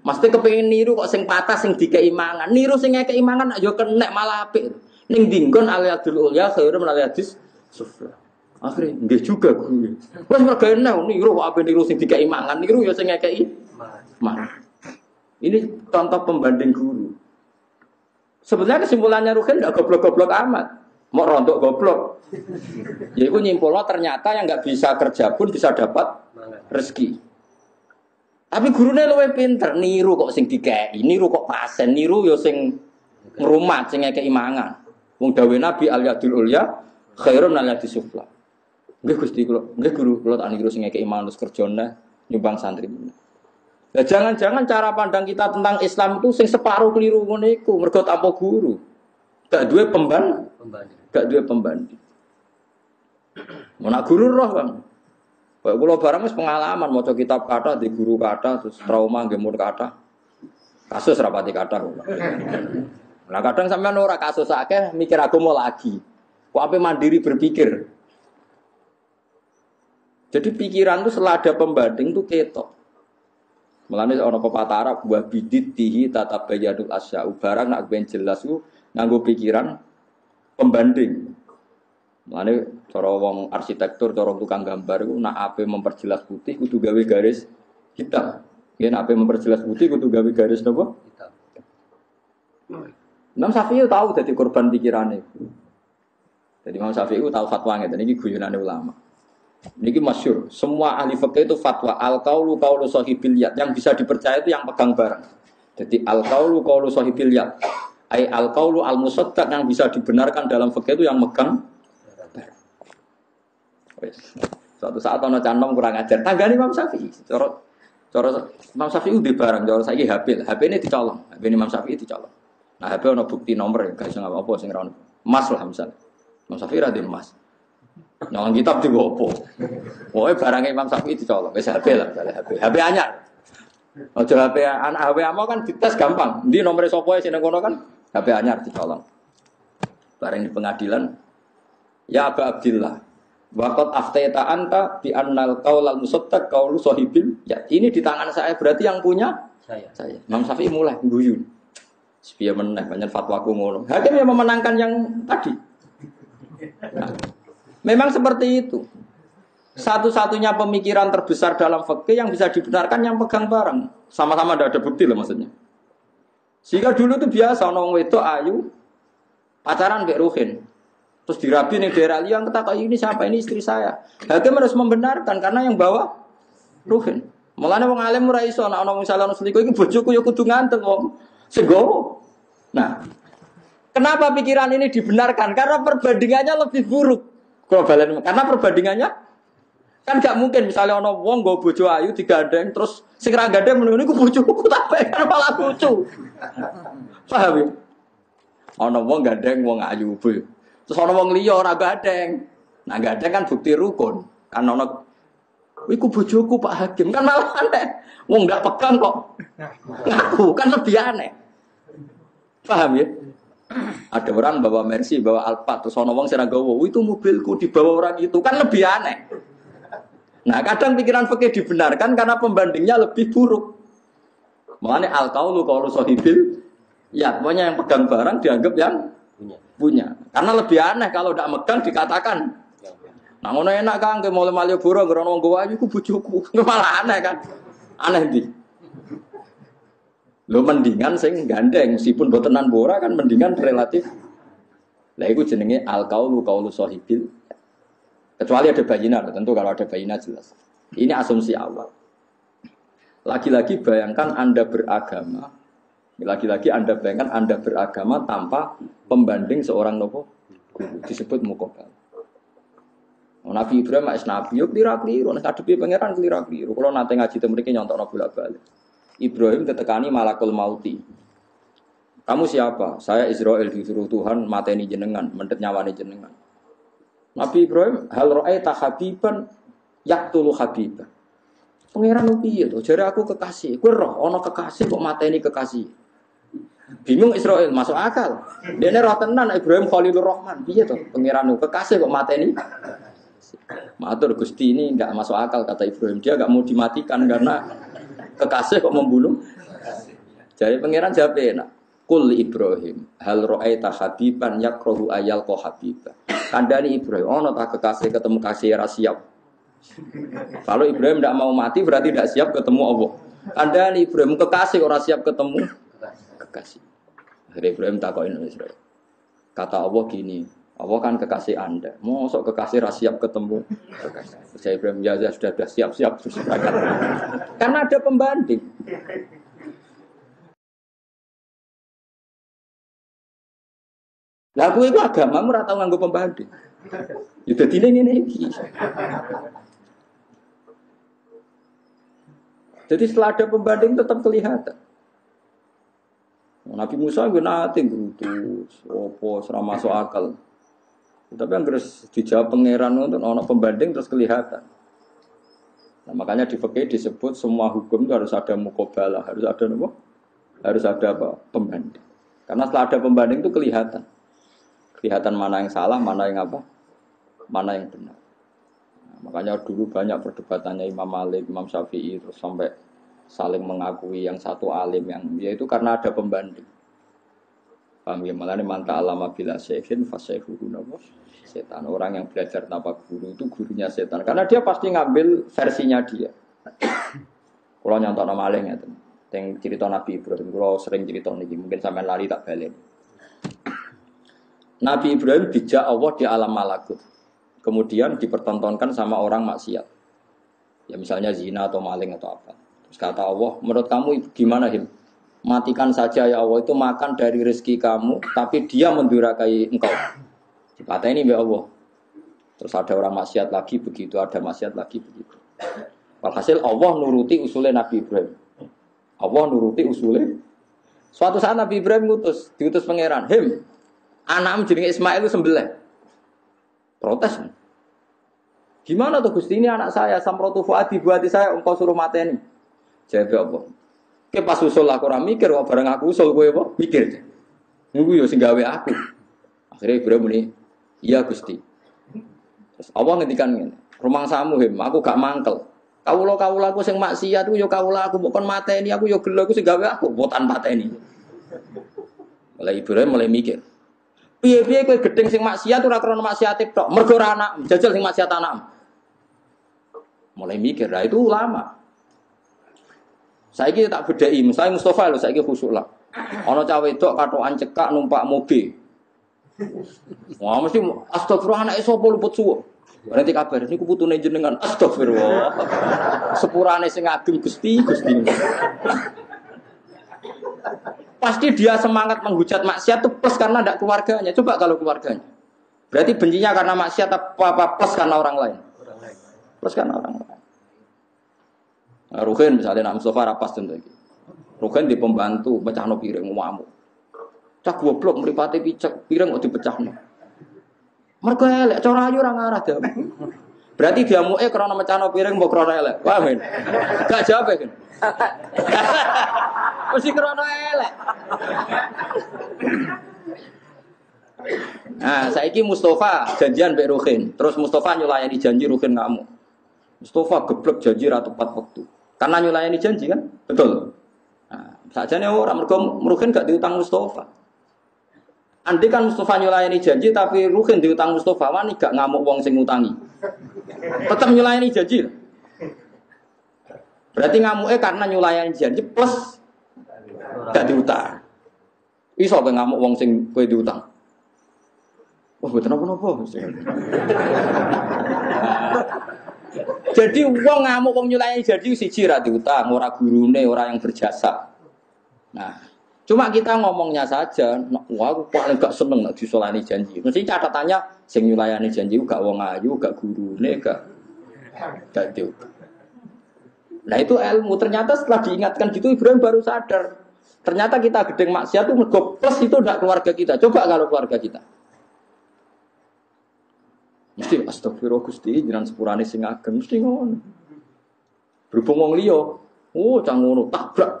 Mesti kepengin niru kok sing patah sing dikeki mangan. Niru sing ngekeki mangan nak yo kena malah apik. Ning dinggon aliyadul ulya khairum aliyadis sufla. Akhire nggih juga guyu. Wes mergo enak niru kok ape niru sing dikeki mangan, niru yo sing ngekeki mangan. Ini contoh pembanding guru. Sebenarnya kesimpulannya Ruhin tidak goblok-goblok amat. Mau rontok goblok. Ya itu nyimpulnya ternyata yang nggak bisa kerja pun bisa dapat rezeki. Tapi gurunya luwih pinter. Niru kok sing dikei, niru kok pasen, niru yo sing ngrumat, sing ngekei mangan. Wong dawuh Nabi al-yadul ulya khairun min al-yadis sufla. Nggih Gusti kula, nggih guru kula tak niru sing ngekei mangan terus kerjane nyumbang santri. Nah, jangan-jangan cara pandang kita tentang Islam itu sing separuh keliru ngono iku, mergo tanpa guru. Gak duwe pembanding. Ana guru roh, Bang. Kayak kula barang wis pengalaman maca kitab kata di guru kata terus trauma nggih mun kata. Kasus rapati kata. Nah, kadang sampean ora kasus akeh mikir aku mau lagi. Kok ape mandiri berpikir. Jadi pikiran itu setelah ada pembanding itu ketok. Mulane ana pepatah Arab wa biditihi tatabayyanul asya'u barang nak ben jelas ku nganggo pikiran pembanding. Mulane cara wong arsitektur, cara tukang gambar iku nak ape memperjelas putih kudu gawe garis hitam. Nggih nek memperjelas bukti kudu gawe garis napa? Imam Syafi'i tahu dadi korban pikirane. Jadi Imam Syafi'i tahu fatwa ngeten iki guyonane ulama. Niki masyhur, semua ahli fikih itu fatwa al-qaulu qaulu sahibil yad, yang bisa dipercaya itu yang pegang barang. Jadi al-qaulu qaulu sahibil yad. Ai al-qaulu al-musaddaq yang bisa dibenarkan dalam fikih itu yang megang barang. Wes. Suatu saat ana canom kurang ajar, tanggane Imam Syafi'i. Cara Imam Syafi'i di barang, cara saiki HP. HP ini dicolong, HP ini Imam Syafi'i dicolong. Nah, HP ana bukti nomor gak iso apa-apa sing ra ono. Emas lah misalnya. Imam Syafi'i ra emas. Nang kitab di opo. Pokoke barangnya Imam Syafi'i dicolong, wis HP lah, HP. HP anyar. Aja HP anak HP amo kan dites gampang. Ndi nomere sapa sing nang kono kan HP anyar dicolong. Bareng di pengadilan, ya Aba Abdillah, waqat aftaita anta bi annal qaulal musaddaq qaulu sahibil. Ya, ini di tangan saya berarti yang punya saya. Imam Syafi'i mulai guyu. Sepiye meneh pancen fatwaku ngono. Hakim yang memenangkan yang tadi. Nah, memang seperti itu. Satu-satunya pemikiran terbesar dalam fikih yang bisa dibenarkan yang pegang barang. Sama-sama tidak ada bukti loh maksudnya. Sehingga dulu itu biasa orang wedok ayu pacaran mbek Ruhin. Terus dirabi nih daerah yang kata ini siapa, ini istri saya. Hakim harus membenarkan karena yang bawa Ruhin. Mulane wong alim ora iso ana wong salah selingkuh iki bojoku ya kudu nganteng wong. Sego. Nah, kenapa pikiran ini dibenarkan? Karena perbandingannya lebih buruk. Karena perbandingannya kan gak mungkin misalnya ono wong nggo bojo ayu digandeng terus sing ra gandeng meneng niku bojoku tak kan malah lucu. Paham ya? Ono wong gandeng wong ayu bu. Terus ono wong liya ora gandeng. Nah gandeng kan bukti rukun. Kan ono iku bojoku Pak Hakim kan malah aneh. Wong ndak pegang kok. Ngaku kan lebih aneh. Paham ya? Ada orang bawa Mercy, bawa Alphard, terus ono wong sing nggawa, itu mobilku dibawa orang itu kan lebih aneh. Nah, kadang pikiran fikih dibenarkan karena pembandingnya lebih buruk. Makanya al-qaulu qaulu sahibil, ya, pokoknya yang pegang barang dianggap yang punya. Karena lebih aneh kalau tidak megang dikatakan. Nah, ngono enak kan ke Malioboro ngrono wong gowo iku bojoku. Malah aneh kan. Aneh ndi? Lo mendingan sing gandeng meskipun botenan bora kan mendingan relatif. Lah iku jenenge al-qaulu qaulu sahibil. Kecuali ada bayinah, tentu kalau ada bayinah jelas. Ini asumsi awal. Lagi-lagi bayangkan Anda beragama. Lagi-lagi Anda bayangkan Anda beragama tanpa pembanding seorang nopo guru disebut muqabbal. Nabi Ibrahim mak nabi yo klira-kliru nek ngadepi pangeran klira-kliru. Kalau nate ngaji teng mriki nyontokno bolak-balik. Ibrahim ditekani malakul mauti. Kamu siapa? Saya Israel disuruh Tuhan mateni jenengan, mendet nyawane jenengan. Nabi Ibrahim hal ra'aita habiban yaqtulu habiban. Pangeran piye to? Jare aku kekasih. Kowe roh ana kekasih kok mateni kekasih. Bingung Israel, masuk akal. Dene roh tenan Ibrahim Khalilur Rahman. Piye to? Pangeran kekasih kok mateni. Matur Gusti ini enggak masuk akal kata Ibrahim. Dia enggak mau dimatikan karena kekasih kok membunuh. Jadi pangeran jawab enak. Kul Ibrahim hal ra'aita habiban yakrahu ayal ko habiba. Kandani Ibrahim ono tak kekasih ketemu kasih ra siap. Kalau Ibrahim tidak mau mati berarti tidak siap ketemu Allah. Kandani Ibrahim kekasih ora siap ketemu kekasih. Akhirnya Ibrahim takokin Israel. Kata Allah gini, Allah kan kekasih Anda. Mosok kekasih ra siap ketemu kekasih. Saya Ibrahim ya sudah siap-siap terus berangkat. Karena ada pembanding. Lah kowe iku agamamu ora tau nganggo pembanding. Ya dadine ngene iki. Jadi setelah ada pembanding tetap kelihatan. Nabi Musa gue nate grutus, opo ora masuk akal. Tapi yang harus dijawab pangeran untuk ono pembanding terus kelihatan. Nah, makanya di fikih disebut semua hukum itu harus ada muqabalah, harus ada apa? Harus ada apa? Pembanding. Karena setelah ada pembanding itu kelihatan. Kelihatan mana yang salah, mana yang apa, mana yang benar. Nah, makanya dulu banyak perdebatannya Imam Malik, Imam Syafi'i, terus sampai saling mengakui yang satu alim yang yaitu karena ada pembanding. Paham ya? Malah manta alama bila syekhin fasyaikhu setan. Orang yang belajar tanpa guru itu gurunya setan. Karena dia pasti ngambil versinya dia. Kula nyontokno malih ngeten. Teng cerita Nabi Ibrahim, kula sering cerita niki, mungkin sampean lali tak balen. Nabi Ibrahim dijak Allah di alam malakut. Kemudian dipertontonkan sama orang maksiat. Ya misalnya zina atau maling atau apa. Terus kata Allah, menurut kamu gimana Him? Matikan saja ya Allah, itu makan dari rezeki kamu, tapi dia mendurakai engkau. Kata ini ya Allah. Terus ada orang maksiat lagi begitu, ada maksiat lagi begitu. Walhasil Allah nuruti usulnya Nabi Ibrahim. Allah nuruti usulnya. Suatu saat Nabi Ibrahim diutus pangeran, Him, anakmu jenenge Ismail itu sembelih. Protes. Gimana tuh Gusti, ini anak saya, samrotu fuadi buati saya, engkau suruh mateni. Jawab Allah. Ke pas usul aku ora mikir, kok bareng aku usul kowe apa? Mikir. Niku yo sing gawe aku. Akhirnya Ibrahim muni, iya Gusti. Terus Allah ngendikan ngene, rumangsamu Him, aku gak mangkel. Kawula aku sing maksiat ku yo kawula aku mbok kon mateni, aku yo gelo aku sing gawe aku botan pateni. Mulai Ibrahim mulai mikir. Piye-piye kowe gedeng sing maksiat ora krana maksiat tok, mergo ora anak, jajal sing maksiat anak. Mulai mikir, lah itu ulama. Saiki tak bedheki, misalnya Mustafa lho saiki khusuk lah. Ana cah wedok katokan cekak numpak mobil. Wah mesti astagfirullah anake sapa luput suwo. Berarti kabar niku putune jenengan astagfirullah. Sepurane sing ageng Gusti. Pasti dia semangat menghujat maksiat itu plus karena tidak keluarganya. Coba kalau keluarganya. Berarti bencinya karena maksiat apa plus karena orang lain? Plus karena orang lain. Nah, Ruhin misalnya nak Mustafa rapas tentu lagi. Ruhin di pembantu pecahno piring ngamuk. Cak goblok mripate picek piring kok dipecahno. Mergo elek cara ayu ora ngarah dia. Berarti dia muke krana mecahno piring mbok krana elek. Paham kan? Gak jawab kan? Mesti krana elek. Nah, saiki Mustafa janjian mbek Ruhin. Terus Mustafa nyulayani janji Ruhin ngamuk. Mustafa geblek janji ra tepat waktu. Karena nyulayani janji kan? Betul. Nah, sajane ora mergo Ruhin gak diutang Mustafa. Andai kan Mustafa nyulayani janji tapi Ruhin diutang Mustafa, wani gak ngamuk wong sing ngutangi. Tetap nyulayani janji. Berarti ngamuknya karena nyulayani janji plus gak diutang. Iso apa ngamuk wong sing kowe diutang? Wah, mboten napa-napa. Jadi wong ngamuk wong nyulayani janji siji ra diutang, ora gurune, ora yang berjasa. Nah, cuma kita ngomongnya saja, wah aku paling gak seneng nek disolani janji. Mesti catatannya sing nyulayani janji gak wong ayu, gak gurune, gak diutang. Nah itu ilmu, ternyata setelah diingatkan gitu Ibrahim baru sadar. Ternyata kita gedeng maksiat itu mergo plus itu ndak keluarga kita. Coba kalau keluarga kita. Mesti astagfirullah Gusti, jenengan sepurane sing ageng mesti ngono. Berhubung wong liya, oh cang ngono tabrak.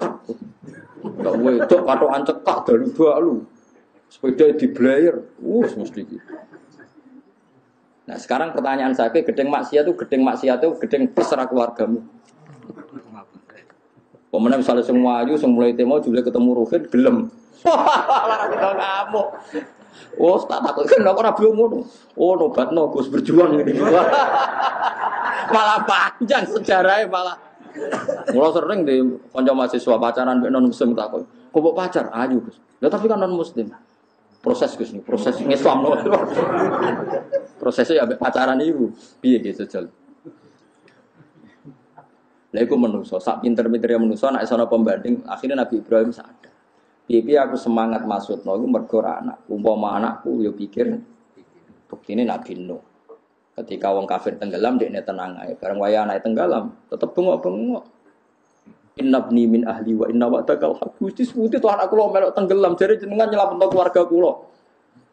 Gak wedok katokan cekak dari balu. Sepeda diblayer. Mesti gitu. Nah, sekarang pertanyaan saya, gedeng maksiat itu gedeng terserah keluargamu. Pemenang misalnya semua ayu, mulai temo juga ketemu Ruhin gelem. Larang kita ngamuk. Oh, tak takut kan ora ngono. Oh, nobatno Gus berjuang ngene. Malah panjang sejarahnya malah. Mula sering di kanca mahasiswa pacaran mek non muslim takut. Kok mbok pacar ayu, Gus. Lah tapi kan non muslim. Proses Gus, proses Islam loh. Prosesnya ya pacaran iku. Piye gitu jajal. Lah iku menungso, sak pinter-pintere menungso nek ana pembanding, akhirnya Nabi Ibrahim sadar. Piye aku semangat maksudno iku mergo anak. Umpama anakku yo pikir buktine Nabi Nuh. Ketika wong kafir tenggelam dekne tenang ae. Bareng waya anake tenggelam, tetep bengok-bengok. Innabni min ahli wa inna wa'dakal haqq. Gusti sebuti to anak kula melok tenggelam, jare jenengan nyelametno keluarga kula.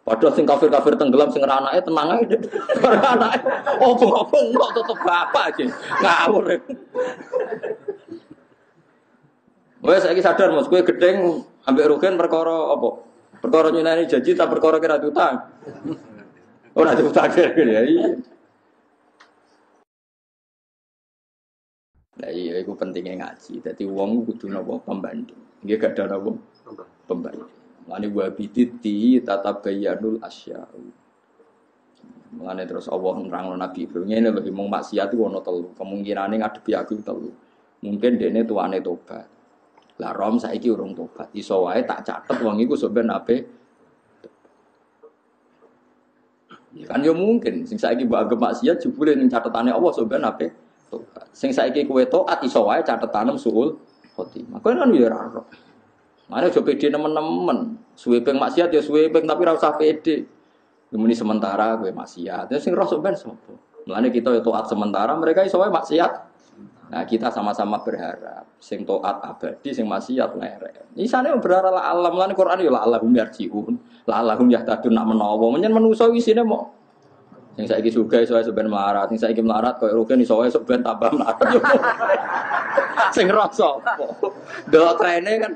Padahal sing kafir-kafir tenggelam sing anake tenang ae. Bareng anake bengok-bengok tetep bapak aja. Ngawur. Wes saiki sadar Mas, kowe gedeng ambek Rugen perkara apa? Perkara nyunani janji ta perkara kira utang. Ora diutang ya. Lah iya iku pentingnya ngaji. Dadi wong kudu napa pembanding. Nggih gak ada napa pembanding. Mane wa biditi tatabayyanul asya'u. Mane terus Allah nerangno Nabi Ibrahim ngene lho mung maksiat iku ana telu. Kemungkinane ngadepi aku telu. Mungkin dene tuane tobat. Lah rom saiki urung tobat. Iso wae tak catet wong iku sok ben ape. Ya kan yo mungkin sing saiki mbok anggap maksiat jebule ning catetane Allah sok ben ape tobat. Sing saiki kowe taat iso wae catetane suul khotimah. Kowe kan yo ora ora. Mane aja pede nemen-nemen. Suwe ping maksiat ya suwe ping tapi ora usah pede. Muni sementara kowe maksiat. Ya sing roh sok ben sapa? Mulane kita yo taat sementara, mereka iso wae maksiat. Nah, kita sama-sama berharap sing taat abadi, sing maksiat lerek. Isane berharap la alam lan Quran yo la Allahum yarjiun, la Allahum yahtadun nak menawa. Menyen manusa isine mok sing saiki sugih iso wae ben melarat, sing saiki melarat koyo rugen iso wae ben tambah melarat. Sing roh sapa? Delok trene kan.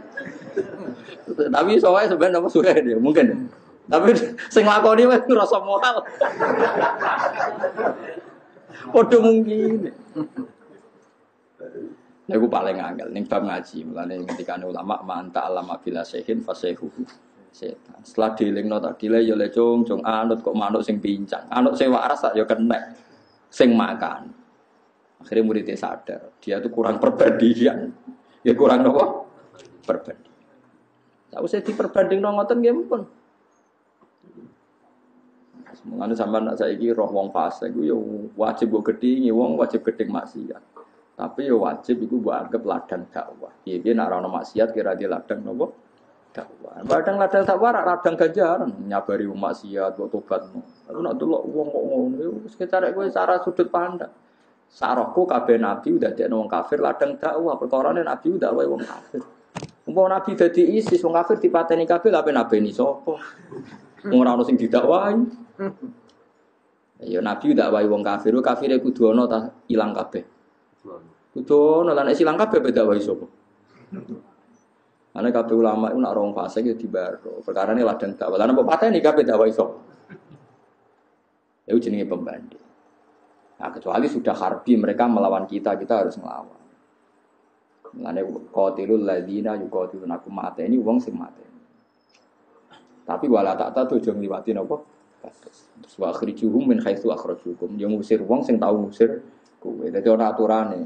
Tapi iso wae ben apa sugih ya mungkin. Tapi sing lakoni wis ngrasa moral. Padha mungkin. Aku paling angel ning bab ngaji, mulane ketika ulama manta alama bila sehin fasehu setan. Setelah dilingno tadi le yo le cung anut kok manuk sing pincang. Anut sing waras tak yo kenek sing makan. Akhirnya muridnya sadar, dia tuh kurang perbandingan. Ya kurang apa? Perbandingan. Tak usah diperbandingno ngoten nggih pun. Mulane sampean nek saiki roh wong fasik iku yo wajib mbok gedhingi wong wajib gedhing maksiat. Tapi yo wajib iku mbok anggap ladang dakwah. Piye-piye nek ora ono maksiat kira dia ladang napa? Dakwah. Ladang dakwah ladang ganjaran nyabari wong maksiat kok tobatmu. Aku nek delok wong kok ngono wis kecarek kowe cara sudut pandang. Sarahku kabeh nabi udah dekno wong kafir ladang dakwah. Perkarane nabi udah wae wong kafir. Umpama nabi dadi ISIS wong kafir dipateni kabeh lha nabeni sapa? Ora ono sing didakwahi. Ya nabi udah wae wong kafir, kafire kudu ono ta ilang kabeh. Kudu ana lan silang kabeh beda wae sapa. Ana kabeh ulama iku nek ora wong fasik ya dibaro. Perkarane ladang dakwah. Lan apa pateni kabeh dakwah iso. Itu jenenge pembanding. Nah, kecuali sudah harbi mereka melawan kita, kita harus melawan. Mulane qatilul ladzina yuqatilunakum mateni wong sing mateni. Tapi wala tak tahu aja ngliwati napa? Terus wa akhrijuhum min haitsu akhrajukum. Yang ngusir wong sing tau ngusir kowe. Dadi ora aturane.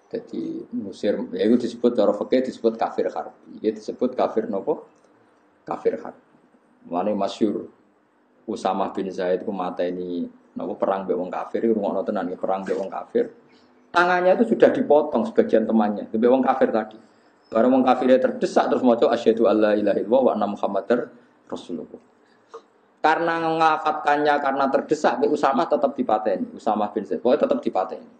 Jadi musir, ya itu disebut cara fikih disebut kafir harbi. Itu disebut kafir nopo? Kafir harbi. Mulane masyhur Usamah bin Zaid ku mateni nopo perang mbek wong kafir, rungokno tenan ya perang mbek wong kafir. Tangannya itu sudah dipotong sebagian temannya, mbek wong kafir tadi. Barang wong kafirnya terdesak terus maca asyhadu alla ilaha illallah wa anna muhammadar rasulullah. Karena ngelafatkannya karena terdesak mbek Usamah tetap dipateni. Usamah bin Zaid pokoknya tetap dipateni.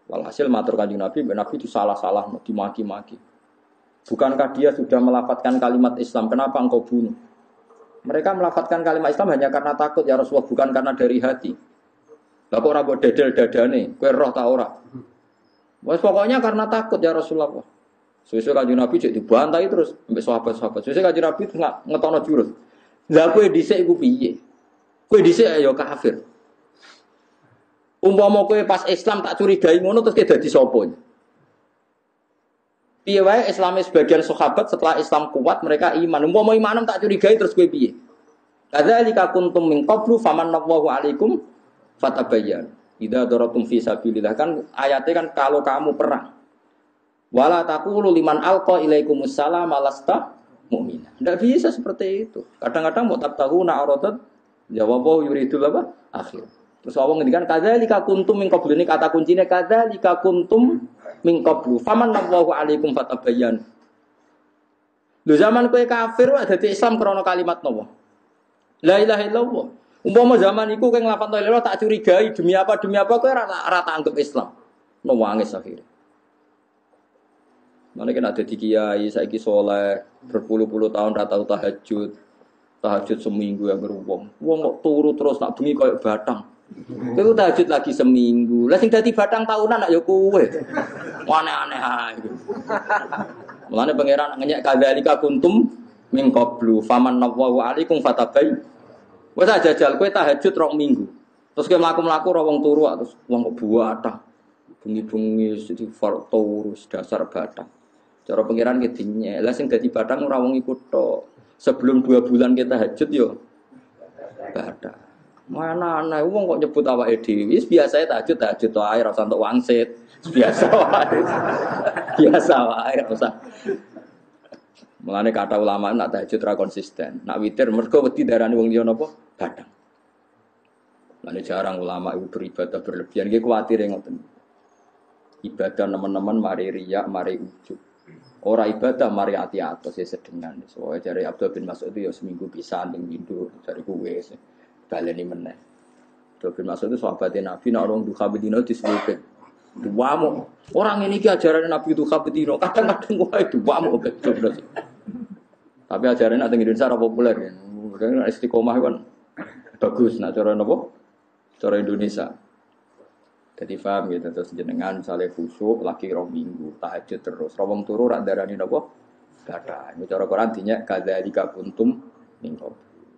Walhasil matur kanjeng Nabi, Nabi itu salah-salah, dimaki-maki. Bukankah dia sudah melafatkan kalimat Islam? Kenapa engkau bunuh? Mereka melafatkan kalimat Islam hanya karena takut ya Rasulullah, bukan karena dari hati. Lah kok ora mbok dedel dadane, kowe roh ta ora? Wes pokoknya karena takut ya Rasulullah. Suwe-suwe kanjeng Nabi cek dibantai terus mbek sahabat-sahabat. Suwe kanjeng Nabi ngetono jurus. Lah kowe dhisik iku piye? Kowe dhisik ya kafir. Umpama kowe pas Islam tak curigai ngono terus kowe dadi sapa? Piye wae Islame sebagian sahabat setelah Islam kuat mereka iman. Umpama imanem tak curigai terus kowe piye? Kadzalika kuntum min qablu famanallahu alaikum fatabayyan. Idza daratum fi sabilillah kan ayatnya kan kalau kamu perang. Wala taqulu liman alqa ilaikumus salam alasta mu'mina. Enggak bisa seperti itu. Kadang-kadang mau tabtahuna aradat jawabu yuridul apa? Akhir. Terus Allah ngendikan kadzalika kuntum min qablu, ini kata kuncinya kadzalika kuntum min qablu famanallahu alaikum fatabayyan. Lho zaman kowe kafir wae dadi Islam krana kalimat napa? La ilaha illallah. Umpama zaman iku kowe nglafal la ilaha tak curigai demi apa kowe ora tak anggap Islam. Nangis akhire. Mana kan ada di kiai saiki soleh berpuluh-puluh tahun ora tau tahajud. Tahajud seminggu yang berwong. Wong kok turu terus tak bengi koyo batang. Kowe tahajud lagi seminggu. Lah sing dadi batang tahunan nak ya kowe. Aneh-aneh ae. Mulane pangeran ngenyek kadzalika kuntum min qablu famanallahu alaikum fatabai. Wes jajal kowe tahajud rong minggu. Terus kowe mlaku-mlaku ora wong turu terus wong kok batang. Bengi-bengi di turu dasar batang. Cara pangeran ki dinyek. Lah sing dadi batang ora wong iku tok. Sebelum 2 bulan kita tahajud yo batang. Mana ana wong kok nyebut awake dhewe. Wis biasa tahajud wae ora usah entuk wangsit. Biasa wae. Biasa wae ora usah. Mulane kata ulama nak tahajud ra konsisten. Nak witir mergo wedi darani wong liya napa? Badang. Mulane jarang ulama itu beribadah berlebihan. Nggih kuwatir ngoten. Ibadah teman-teman mari riya, mari ujub. Ora ibadah mari ati atos ya sedengan. Soale jare Abdul bin Mas'ud itu ya seminggu pisan ning windu jare kuwe baleni meneh. Abdul bin Mas'ud itu sahabatnya Nabi nek orang duha bedino disebut duamu. Orang ini ki ajaran Nabi duha bedino kadang-kadang wae duamu betul. Tapi ajaran nek teng Indonesia ora populer ya. Kadang istiqomah kan bagus nek cara napa? Cara Indonesia. Jadi paham gitu terus jenengan misalnya khusyuk lagi rong minggu tahajud terus rawang turu rak darani napa kata ini cara Quran dinya kadzalika kuntum minggu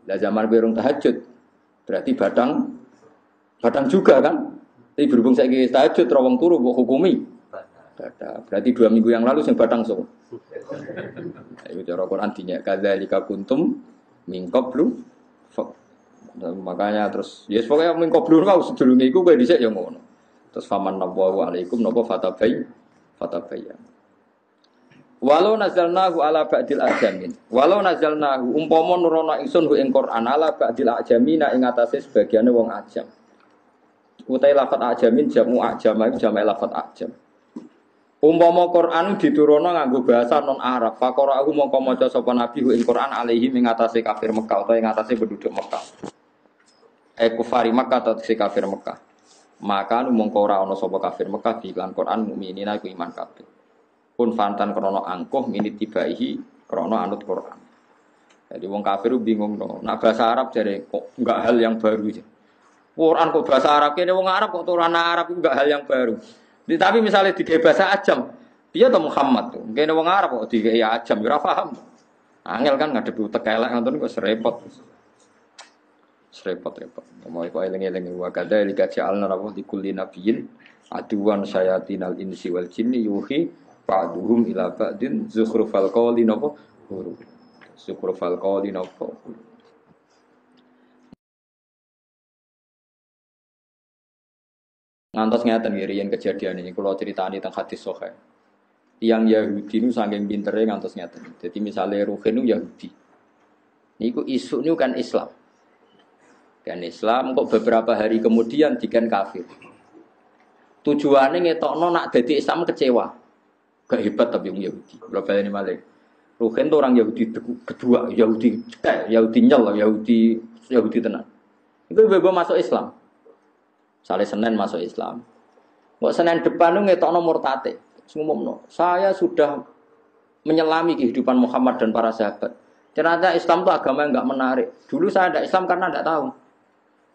lah zaman berung tahajud berarti badang juga kan tapi berhubung saiki tahajud rawang turu mbok hukumi kata berarti 2 minggu yang lalu sing badang so itu cara Quran dinya kadzalika kuntum minggu makanya terus yes pokoknya minggu kau sedurunge iku kowe dhisik ya ngono. Terus faman nabawu alaikum napa fatabayyan. Walau nazalnahu ala ba'dil ajamin. Walau nazalnahu umpama nurono ingsun hu ing Quran ala ba'dil ajamina ing atase sebagiane wong ajam. Utai lafat ajamin jamu ajam iku jamak lafat ajam. Umpama Quran diturono nganggo bahasa non Arab, faqara aku mongko maca sapa nabi hu ing Quran alaihi ing atase kafir Mekah utawa ing atase penduduk Mekah. Kufari Mekah atau kafir Mekah. Maka mongko ora ana sapa kafir Mekah iklan Quran mukminina iku iman kabeh. Pun fantan krana angkuh minit tibaihi krana anut Quran. Jadi wong kafir bingung no. Nak bahasa Arab jare kok enggak hal yang baru aja. Quran kok bahasa Arab kene wong Arab kok turunan Arab itu enggak hal yang baru. Tapi misalnya digawe bahasa ajam, piye to Muhammad tuh. Kene wong Arab kok digawe ajam ora paham. Angel kan ngadepi tekelek ngoten kok serepot. Repot-repot. Mau iku eling-eling wa kadzalika ja'alna rabbul likulli nabiyyin aduwan syayatinal insi wal jinni yuhi ba'duhum ila ba'din zukhrufal qawli napa huruf. Zukhrufal qawli napa. Ngantos ngeten nggih riyen kejadian ini kula critani teng hadis sahih. Yang Yahudi nu saking pintere ngantos ngeten. Jadi misalnya Ruhin nu Yahudi. Niku isu niku kan Islam. Dan Islam kok beberapa hari kemudian dikan kafir. Tujuannya ngetokno nak dadi Islam kecewa. Gak hebat tapi orang Yahudi. Berapa ini malik. Ruhin itu orang Yahudi kedua, Yahudi nyel, Yahudi tenan. Itu bebo masuk Islam. Saleh Senin masuk Islam. Kok Senin depan itu ngetokno murtate. Ngomongno, saya sudah menyelami kehidupan Muhammad dan para sahabat. Ternyata Islam itu agama yang enggak menarik. Dulu saya ada Islam karena enggak tahu.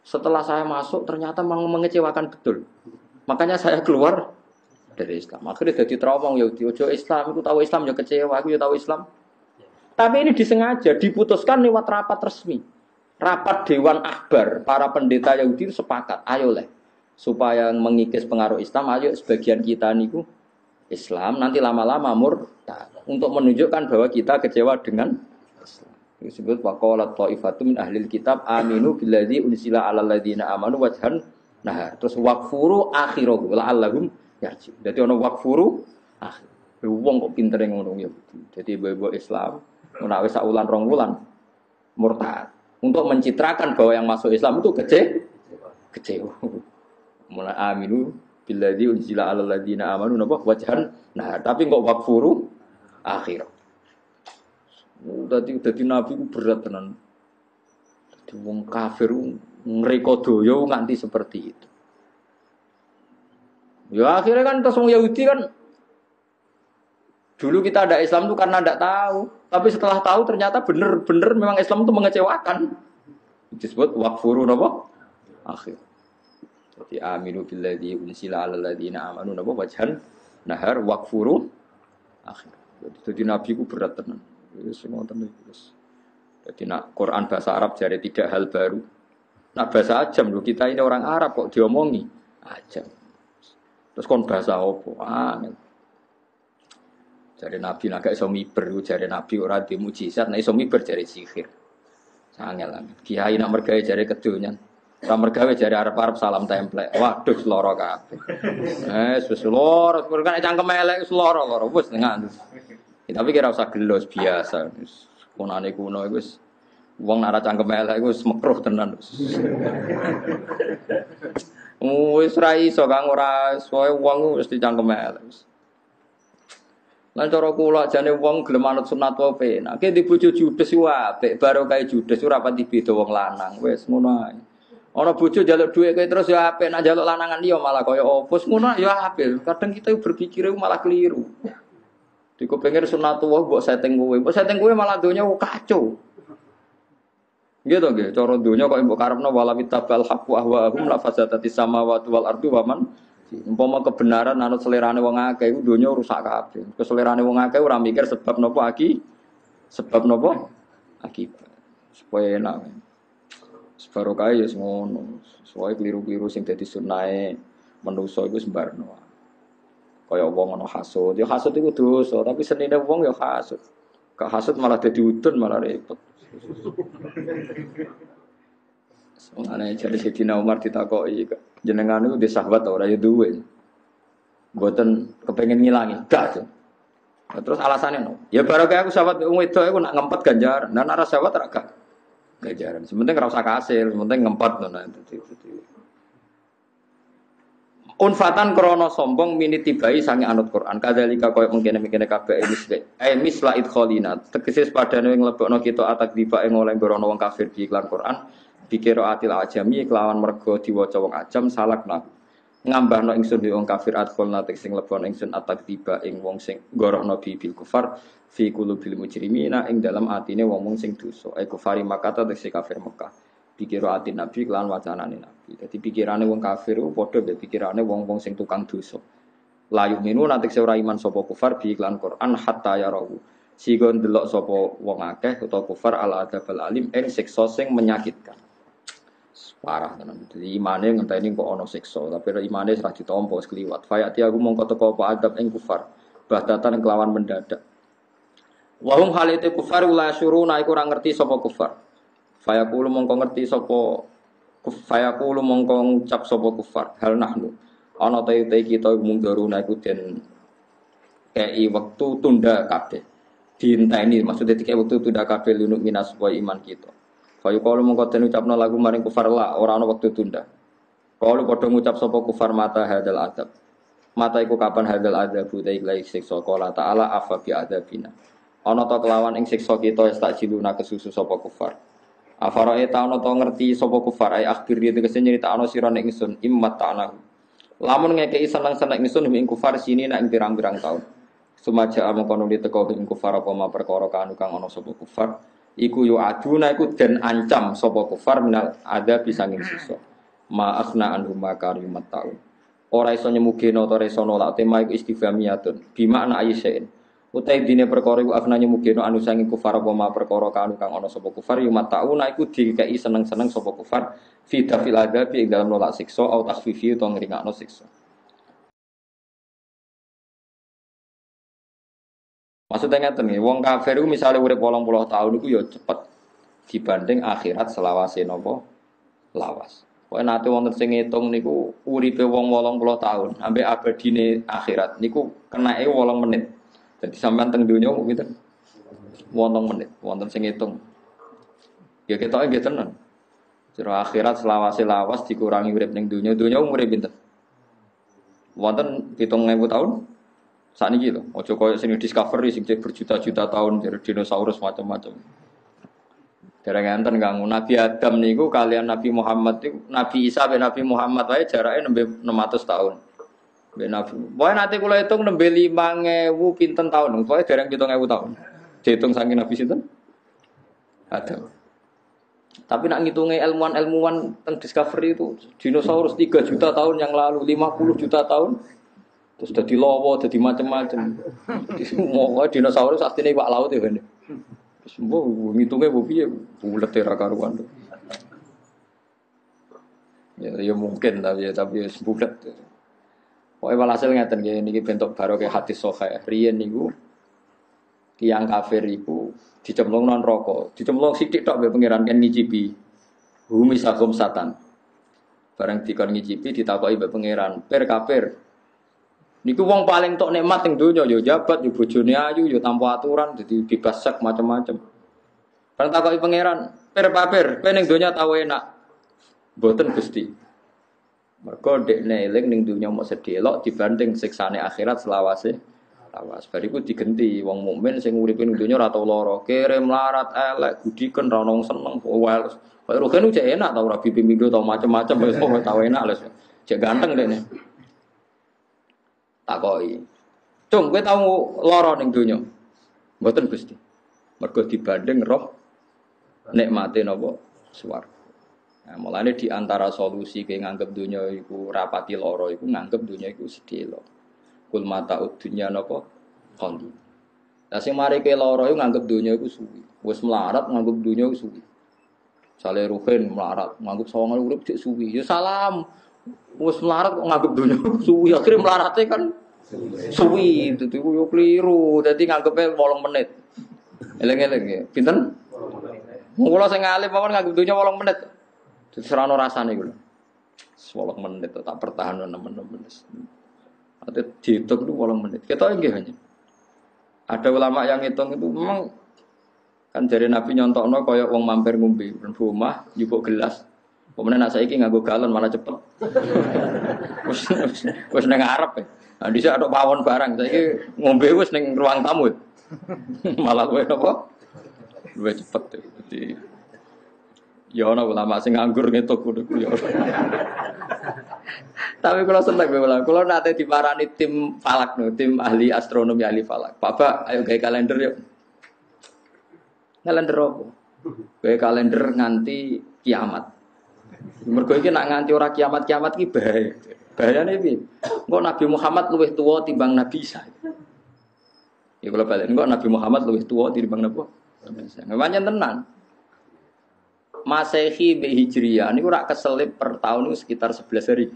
Setelah saya masuk ternyata mengecewakan betul. Makanya saya keluar dari Islam. Akhirnya jadi trauma Yahudi. Ojo Islam, aku tahu Islam ya kecewa, aku ya tahu Islam. Tapi ini disengaja diputuskan lewat rapat resmi. Rapat Dewan Akbar, para pendeta Yahudi itu sepakat, ayo leh supaya mengikis pengaruh Islam, ayo sebagian kita niku Islam nanti lama-lama murtad untuk menunjukkan bahwa kita kecewa dengan Islam. Disebut waqalat ta'ifatun min ahlil kitab aminu billadzi unsila 'alal ladzina amanu wajhan nahar. Terus waqfuru akhirahu la'allahum yarji. Dadi ana waqfuru akhir. Wong kok pintere ngono ya. Jadi ibu-ibu Islam menawi sak wulan rong wulan murtad untuk mencitrakan bahwa yang masuk Islam itu kecewa. Mulai aminu billadzi unsila 'alal ladzina amanu napa wajhan nahar. Tapi kok waqfuru akhir. Dadi Nabi ku berat tenan. Dadi wong kafir ngreka doya nganti seperti itu. Ya akhirnya kan terus wong Yahudi kan dulu kita ada Islam itu karena tidak tahu, tapi setelah tahu ternyata benar-benar memang Islam itu mengecewakan. Disebut waqfuru napa? Akhir. Jadi aminu billadzi unsila 'alal ladzina amanu napa wajhan nahar waqfuru akhir. Jadi Nabi ku berat tenan. Semua terus. Jadi nak Quran bahasa Arab jadi tidak hal baru. Nak bahasa ajam loh kita ini orang Arab kok diomongi ajam. Terus kon bahasa opo? Angel. Jadi Nabi nak iso miber, jadi Nabi ora di mukjizat, nak iso miber jadi sihir. Angel. Kiai nak mergawe jadi kedonyan. Ora mergawe jare arep-arep salam templek. Waduh lara kabeh. Wis lara, kan cangkem elek wis lara wis nganti. Tapi kira usah gelos biasa. Kunane kuno iku wis wong nek ora cangkem elek iku wis mekruh tenan. Wis ra iso kang ora soe wong wis dicangkem elek. Lan cara kula jane wong gelem manut sunat wae penak. Ki di bojo judes ku apik, barokah judes ora pati beda wong lanang. Wis ngono ae. Ana bojo njaluk dhuwit kowe terus ya apik, nek njaluk lanangan liya malah kaya opo. Ngono ya apik. Kadang kita berpikir malah keliru. Diku pengen sunat wae mbok setting kowe. Mbok setting kowe malah donya kacau. Gitu nggih, cara donya kok mbok karepno wala bitabal haqq wa ahwahum la fasadatis samawati wal ardu wa man umpama kebenaran anut selerane wong akeh iku donya rusak kabeh. Keselerane wong akeh ora mikir sebab napa sebab napa akibat. Supaya enak. Barokah ya ngono. Soale kliru-kliru sing dadi sunahe manusa iku sembarno. Kaya wong ana hasud, ya hasud iku dosa, tapi senine wong ya hasud. Gak hasud malah dadi udun malah repot. Soalnya jadi Sayyidina Umar ditakoki jenengan itu di sahabat ora ya duwe. Mboten kepengin ngilangi, gak. Terus alasannya no. Ya barokah aku sahabat wong wedok aku nak ngempet ganjaran. Nah nek sahabat ora gak ganjaran. Sementing ora usah kasil, sementing ngempet ngono dadi. Unfatan krono sombong mini tibai sange anut Quran. Kadzalika koyo mengkene-mengkene kabeh misla idkhalina. Tegese padane nglebokno kita atak diba ing oleh grono wong kafir di iklan Quran. Dikira atil ajami kelawan mergo diwaca wong ajam salakna. Ngambahno ingsun di wong kafir adkhalna sing lebon ingsun atak diba ing wong sing gorono bil kufar fi qulubil mujrimina ing dalam atine wong sing dosa. Kufari makata tegese kafir Mekah. Pikir ati Nabi kelan wacanane Nabi. Jadi pikirane wong kafir ku padha be pikirane wong-wong sing tukang dosa. Layu minu nanti ora iman sapa kufar bi iklan Quran hatta yarahu. Sigon delok sapa wong akeh utawa kufar al adzabal alim ing siksa sing menyakitkan. Parah tenan. Jadi imane ngenteni kok ana siksa, tapi imane ora ditampa wis kliwat. Fayati aku mongko teko apa adab ing kufar. Bahtatan kelawan mendadak. Wa hum halite kufar la syuruna iku ora ngerti sapa kufar. Fayaqulu mongko ngerti sapa fayaqulu mongko ngucap sapa kufar hal nahnu ana ta kita munggaruna iku den kei wektu tunda kabeh diinteni maksudnya dikei wektu tunda kabeh lunuk minas wa iman kita fayaqulu mongko den ucapno lagu maring kufar la ora ana wektu tunda kalau padha ngucap sapa kufar mata hadal adab mata iku kapan hadal adab utai lai siksa qala ta'ala afa bi adabina ana ta kelawan ing siksa kita tak jiluna kesusu sapa kufar Afarae ta'ana to ngerti sapa kufar ai akhir dia tegese nyritakno sira nek ingsun immat ta'ana. Lamun ngekeki seneng-seneng ingsun ing kufar sini nek pirang-pirang taun. Sumaja amkono diteko ing kufar apa ma perkara kanu kang ana sapa kufar iku yo aduna iku den ancam sapa kufar minal ada bisa ing siksa. Ma akhna anhum makarimat ta'un. Ora iso nyemugeno ora iso nolak tema iku istifhamiyatun. Bimakna ayyain. Utai dine perkara iku afnane mugeno anu sange kufar apa ma perkara kanu kang ana sapa kufar yo matauna iku dikeki seneng-seneng sapa kufar fi dafil adab ing dalam nolak siksa au takhfifi utawa ngringakno siksa. Maksudnya ngeten nggih, wong kafir iku misale urip 80 tahun iku yo cepet dibanding akhirat selawase napa lawas. Pokoke nate wonten sing ngitung niku uripe wong 80 tahun ambek abadine akhirat niku kenake 8 menit. Jadi sampean teng donya gitu. Wonten menit, wonten sing ngitung. Ya ketoke nggih tenan. Jero akhirat selawase lawas dikurangi urip ning donya, donya umure pinten? Wonten 7.000 tahun. Sakniki lho, aja koyo sing discovery sing berjuta-juta tahun dari dinosaurus macam-macam. Dereng enten kang Nabi Adam niku kalian Nabi Muhammad niku Nabi Isa ben Nabi Muhammad wae jarake nembe 600 tahun. Ben Nabi. Pokoke nate kula hitung nembe 5.000 pinten tahun. Pokoke dereng 7.000 tahun. Dihitung saking Nabi sinten? Adam. Tapi nak ngitunge ilmuwan-ilmuwan teng discovery itu dinosaurus 3 juta tahun yang lalu, 50 juta tahun. Terus dadi lawa, dadi macam-macam. Semua dinosaurus artine iwak laut ya kan. Terus mbok ngitunge mbok piye bulet ra karuan. Ya mungkin tapi ya bulet. Pokoke walhasil ngeten nggih niki bentuk barokah hadis sahih. Riyen niku tiyang kafir iku dicemplungno neraka. Dicemplung sithik tok mbek pangeran kan nyicipi. Bumi sagum satan. Bareng dikon ngicipi ditakoki mbek pangeran, "Pir kafir." Niku wong paling tok nikmat ning donya yo jabat, yo bojone ayu, yo tanpa aturan, dadi bebas sek macam-macam. Bareng takoki pangeran, "Pir kafir, kowe ning donya tau enak?" Mboten Gusti. Mergo dekne eling ning donya mok sedelok dibanding siksane akhirat selawase. Lawas bariku digenti wong mukmin sing uripe ning donya ora tau lara, kere melarat elek, gudiken ra ono seneng, wel. Kaya rogen cek enak tau rabi pimindo tau macam-macam wis tau enak les. Cek ganteng dekne. Takoki. "Cung, kowe tau lara ning donya?" Mboten Gusti. Mergo dibanding roh nikmate napa swarga. Nah, mulane di antara solusi ke nganggep dunia iku rapati loro iku nganggep dunia iku sedelo. Kul mata dunya napa kondi. Lah sing mari ke loro iku nganggep dunia iku suwi. Wis melarat nganggep dunia iku suwi. Sale ruhin melarat nganggep sawangane urip cek suwi. Ya salam. Wis melarat kok nganggep dunia suwi. Akhire melarate kan suwi. Dadi ku yo kliru. Dadi nganggepe 8 menit. Eleng-eleng ya. Pinten? Mula sing alim mawon nganggep dunia 8 menit. Serano rasane iku lho. 8 menit tak pertahan 6 menit. Ate dihitung itu 8 menit. Kita nggih hanya. Ada ulama yang hitung itu memang kan jare Nabi nyontokno kaya wong mampir ngombe nang omah njupuk gelas. Pemene nek saiki nganggo galon malah cepet. Wis nang ngarep. Nah dhisik ada pawon barang saiki ngombe wis ning ruang tamu. Malah luwih apa? Luwih cepet. Jadi ya ana ulama sing nganggur ngetuk kudu ya. Tapi kalau seneng ulama, kalau nate diparani tim falak no, tim ahli astronomi ahli falak. Bapak, ayo gawe kalender yuk. Kalender apa? Gawe kalender nganti kiamat. Mergo iki nak nganti ora kiamat-kiamat iki bahaya. Bahayane piye? Engko Nabi Muhammad luwih tuwa timbang Nabi Isa. Ya kalau balik engko Nabi Muhammad luwih tuwa timbang Nabi Isa. Ngewanyen tenan. Masehi be Hijriyah niku rak keselip per tahun itu sekitar 11 hari.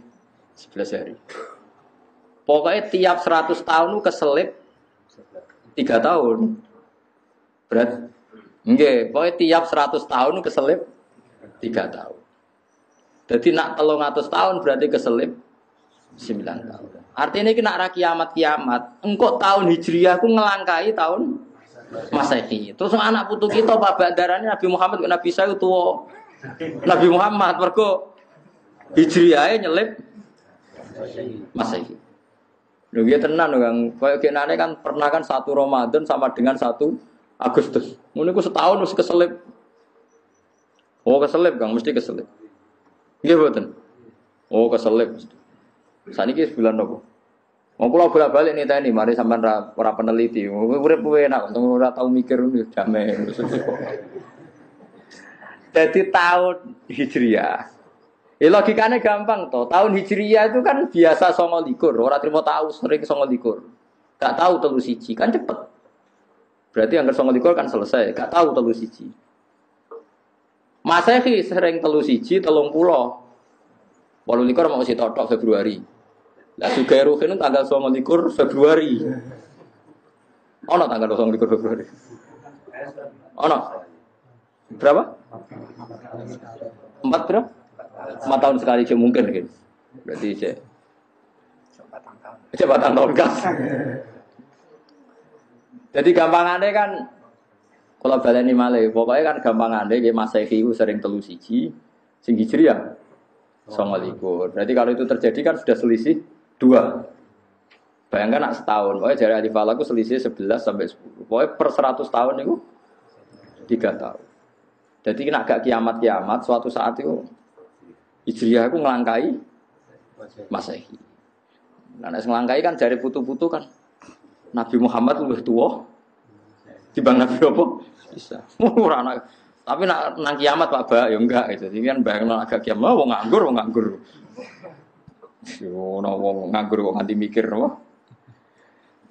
11 hari. Pokoknya tiap 100 tahun itu keselip 3 tahun. Berat. Nggih, pokoknya tiap 100 tahun itu keselip 3 tahun. Jadi nak 300 tahun berarti keselip 9 tahun. Artinya ini nak ra kiamat-kiamat, engkau tahun Hijriyah ku ngelangkai tahun Masehi. Terus anak putu kita babak darahnya Nabi Muhammad Nabi Isa itu tua. Nabi Muhammad mergo Hijriah nyelip Masehi. Lho ya tenan Kang. Kayak kenane kan pernah kan 1 Ramadan sama dengan 1 Agustus. Ngono iku setahun wis keselip. Oh keselip Kang, mesti keselip. Nggih mboten. Oh keselip. Saniki bulan nopo? Wong kula bolak-balik niteni mari sampean ora peneliti. Urip enak, ora tau mikir damai. Jadi tahun Hijriah. Logikane gampang toh. Tahun Hijriah itu kan biasa 29, ora trimo tahu sering 29. Gak tahu 31 kan cepet. Berarti anggar 29 kan selesai, gak tahu 31. Masehi sering 31, 30. 28 mau totok Februari. Lah juga Ruhin tanggal 29 Februari. Ono tanggal 29 Februari. Ono. Berapa? 4 berapa? 4 tahun sekali cuma mungkin gitu. Berarti cepatan tahun kas. Jadi gampangannya kan kalau baleni malih, pokoknya kan gampangannya nggih Masehi ku sering 31, sing Hijriah 29. Berarti kalau itu terjadi kan sudah selisih 2. Bayangkan nak setahun, pokoknya jari ahli falak itu selisih 11 sampai 10. Pokoknya per 100 tahun itu 3 tahun. Jadi nak gak kiamat-kiamat, suatu saat itu Hijriah itu ngelangkai Masehi. Nah, ngelangkai kan jari putu-putu kan Nabi Muhammad lebih tua dibanding Nabi apa? Bisa. Tapi nak nang kiamat Pak Ba ya enggak gitu. Jadi kan bayangno agak kiamat wong nganggur. Yo wong nganggur kok nganti mikir apa?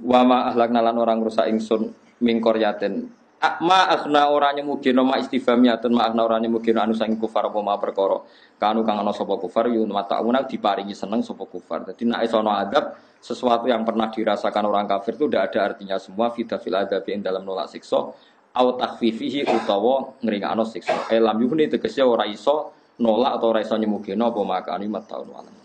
Wa ma ahlakna lan orang rusak ingsun mingkor yaten. Ma akhna ora nyemugino ma istifhamiyatun ma akhna ora nyemugino anu sang kufar apa ma perkara. Kanu kang ana sapa kufar yun matauna diparingi seneng sapa kufar. Dadi nek isono adab sesuatu yang pernah dirasakan orang kafir itu tidak ada artinya semua fidafil adabi ing dalam nolak siksa au takhfifihi utawa ngringakno siksa. Lam yuhni tegese ora iso nolak atau ora iso nyemugeno apa makani mataun walam.